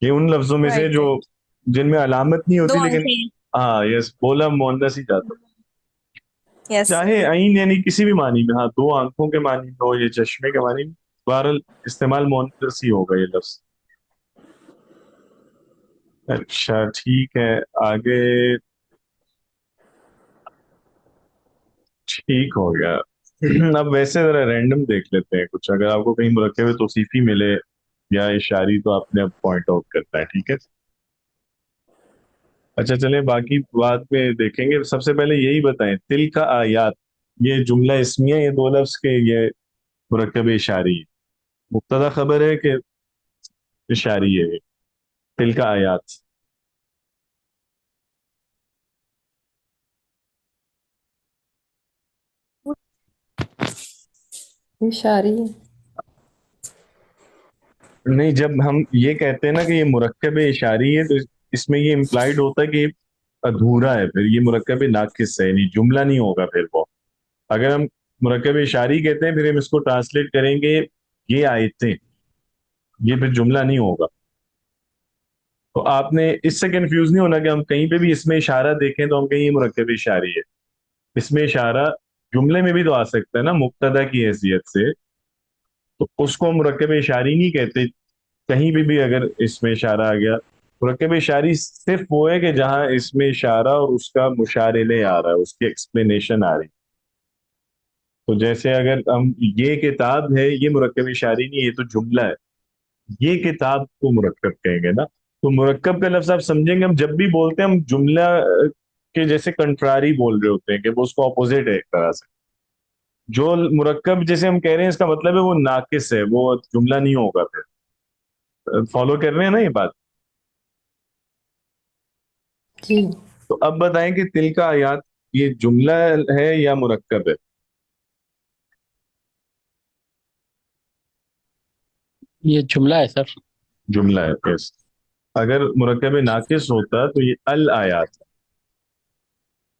ये उन लफ्जों में से राइट जो राइट। जिनमें अलामत नहीं दो होती, लेकिन आंखें। हाँ यस, बोला मुअन्नस ही जाता। Yes sir. चाहे आइन यानी किसी भी मानी में, हाँ, दो आंखों के मानी में हो, ये चश्मे के मानी में, बहरहाल इस्तेमाल मुअन्नस ही होगा ये लफ्ज। अच्छा, ठीक है, आगे। ठीक हो गया। अब वैसे जरा रैंडम देख लेते हैं कुछ, अगर आपको कहीं मुरक्कब तौसीफी मिले या इशारी, तो आपने अब पॉइंट आउट करना है, ठीक है। अच्छा, चलें, बाकी बाद में देखेंगे। सबसे पहले यही बताएं, तिल का आयात, ये जुमला इसमिया, ये दो लफ्ज के, ये मुरक्कब इशारी है? मुब्तदा खबर है कि इशारी है ये? तिल का आयात। इशारी है। नहीं, जब हम ये कहते हैं ना कि ये मुरक्कब इशारी है, तो इसमें ये इम्प्लाइड होता है कि ये अधूरा है, फिर ये मुरक्कब नाकिस है, नहीं जुमला नहीं होगा फिर वो। अगर हम मुरक्कब इशारी कहते हैं, फिर हम इसको ट्रांसलेट करेंगे ये आयतें, ये फिर जुमला नहीं होगा। तो आपने इससे कंफ्यूज नहीं होना कि हम कहीं पे भी इसमें इशारा देखें तो हम कहीं ये मुरक्कब इशारी है। इसमें इशारा जुमले में भी तो आ सकता है ना, मुब्तदा की हैसियत से, तो उसको हम मुरक्कब इशारी नहीं कहते। कहीं भी अगर इसमें इशारा आ गया, मुरक्कब इशारी सिर्फ वो है कि जहां इसमें इशारा और उसका मुशारिले आ रहा है, उसकी एक्सप्लेनेशन आ रही। तो जैसे अगर हम, ये किताब है, ये मुरक्कब इशारी नहीं है, ये तो जुमला है। ये किताब को मुरक्कब कहेंगे ना। तो मुरक्कब का लफ्ज आप समझेंगे, हम जब भी बोलते हैं हम जुमला के जैसे कंट्रारी बोल रहे होते हैं, कि वो उसको अपोजिट है एक तरह से। जो मुरक्कब जैसे हम कह रहे हैं, इसका मतलब है वो नाकिस है, वो जुमला नहीं होगा फिर। फॉलो कर रहे हैं ना ये बात? जी। तो अब बताएं कि तिल का आयात, ये जुमला है या मुरक्कब है? ये जुमला है सर। जुमला है, यस। अगर मुरक्कब नाकिस होता तो ये अल आयात।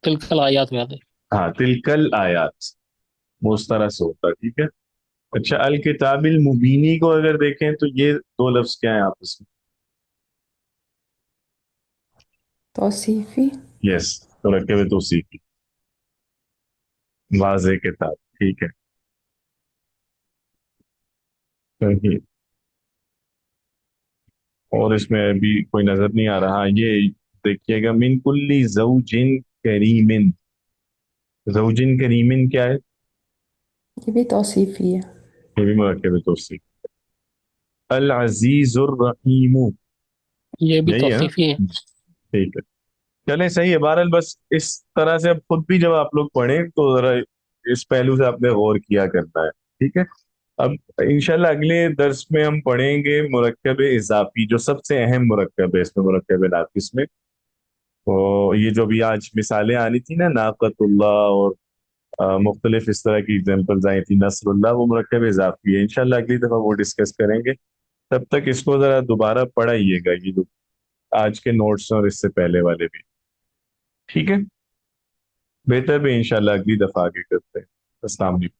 तिलकल आयात में आते। हाँ, तिलकल आयात, वो उस तरह से होता, ठीक है। अच्छा, अल किताबिल मुबीनी को अगर देखें तो ये दो लफ्ज क्या है आपस में? तौसीफी। यस, मुरक्कब तौसीफी, वाज़ेह किताब, ठीक है। सही। और इसमें अभी कोई नजर नहीं आ रहा, ये देखिएगा, मिन कुल्ली ज़ौजिन करीमिन। ज़ौजिन करीमिन क्या है? ये भी तौसीफी है। ये भी मुरक्कब तौसीफ। अल अजीजुर रहीमु, ये भी यही है ना? तौसीफी है। ठीक है, चले सही है। बहरहाल बस इस तरह से अब खुद भी जब आप लोग पढ़ें तो जरा इस पहलू से आपने गौर किया करना है। ठीक है, अब इंशाल्लाह अगले दर्स में हम पढ़ेंगे मुरक्कब इजाफी, जो सबसे अहम मुरक्कब है इसमें, मुरक्कब नाकिस में। तो ये जो भी आज मिसालें आनी थी ना, नाकतुल्लाह और मुख्तलिफ इस तरह की एग्जाम्पल्स आई थी, नसरुल्लाह, वो मुरक्कब इजाफी है। इंशाल्लाह अगली दफा वो डिस्कस करेंगे। तब तक इसको जरा दोबारा पढ़ाइएगा, ये जो आज के नोट्स और इससे पहले वाले भी। ठीक है, बेहतर भी इंशाल्लाह अगली दफा आगे करते हैं। अस्सलाम वालेकुम।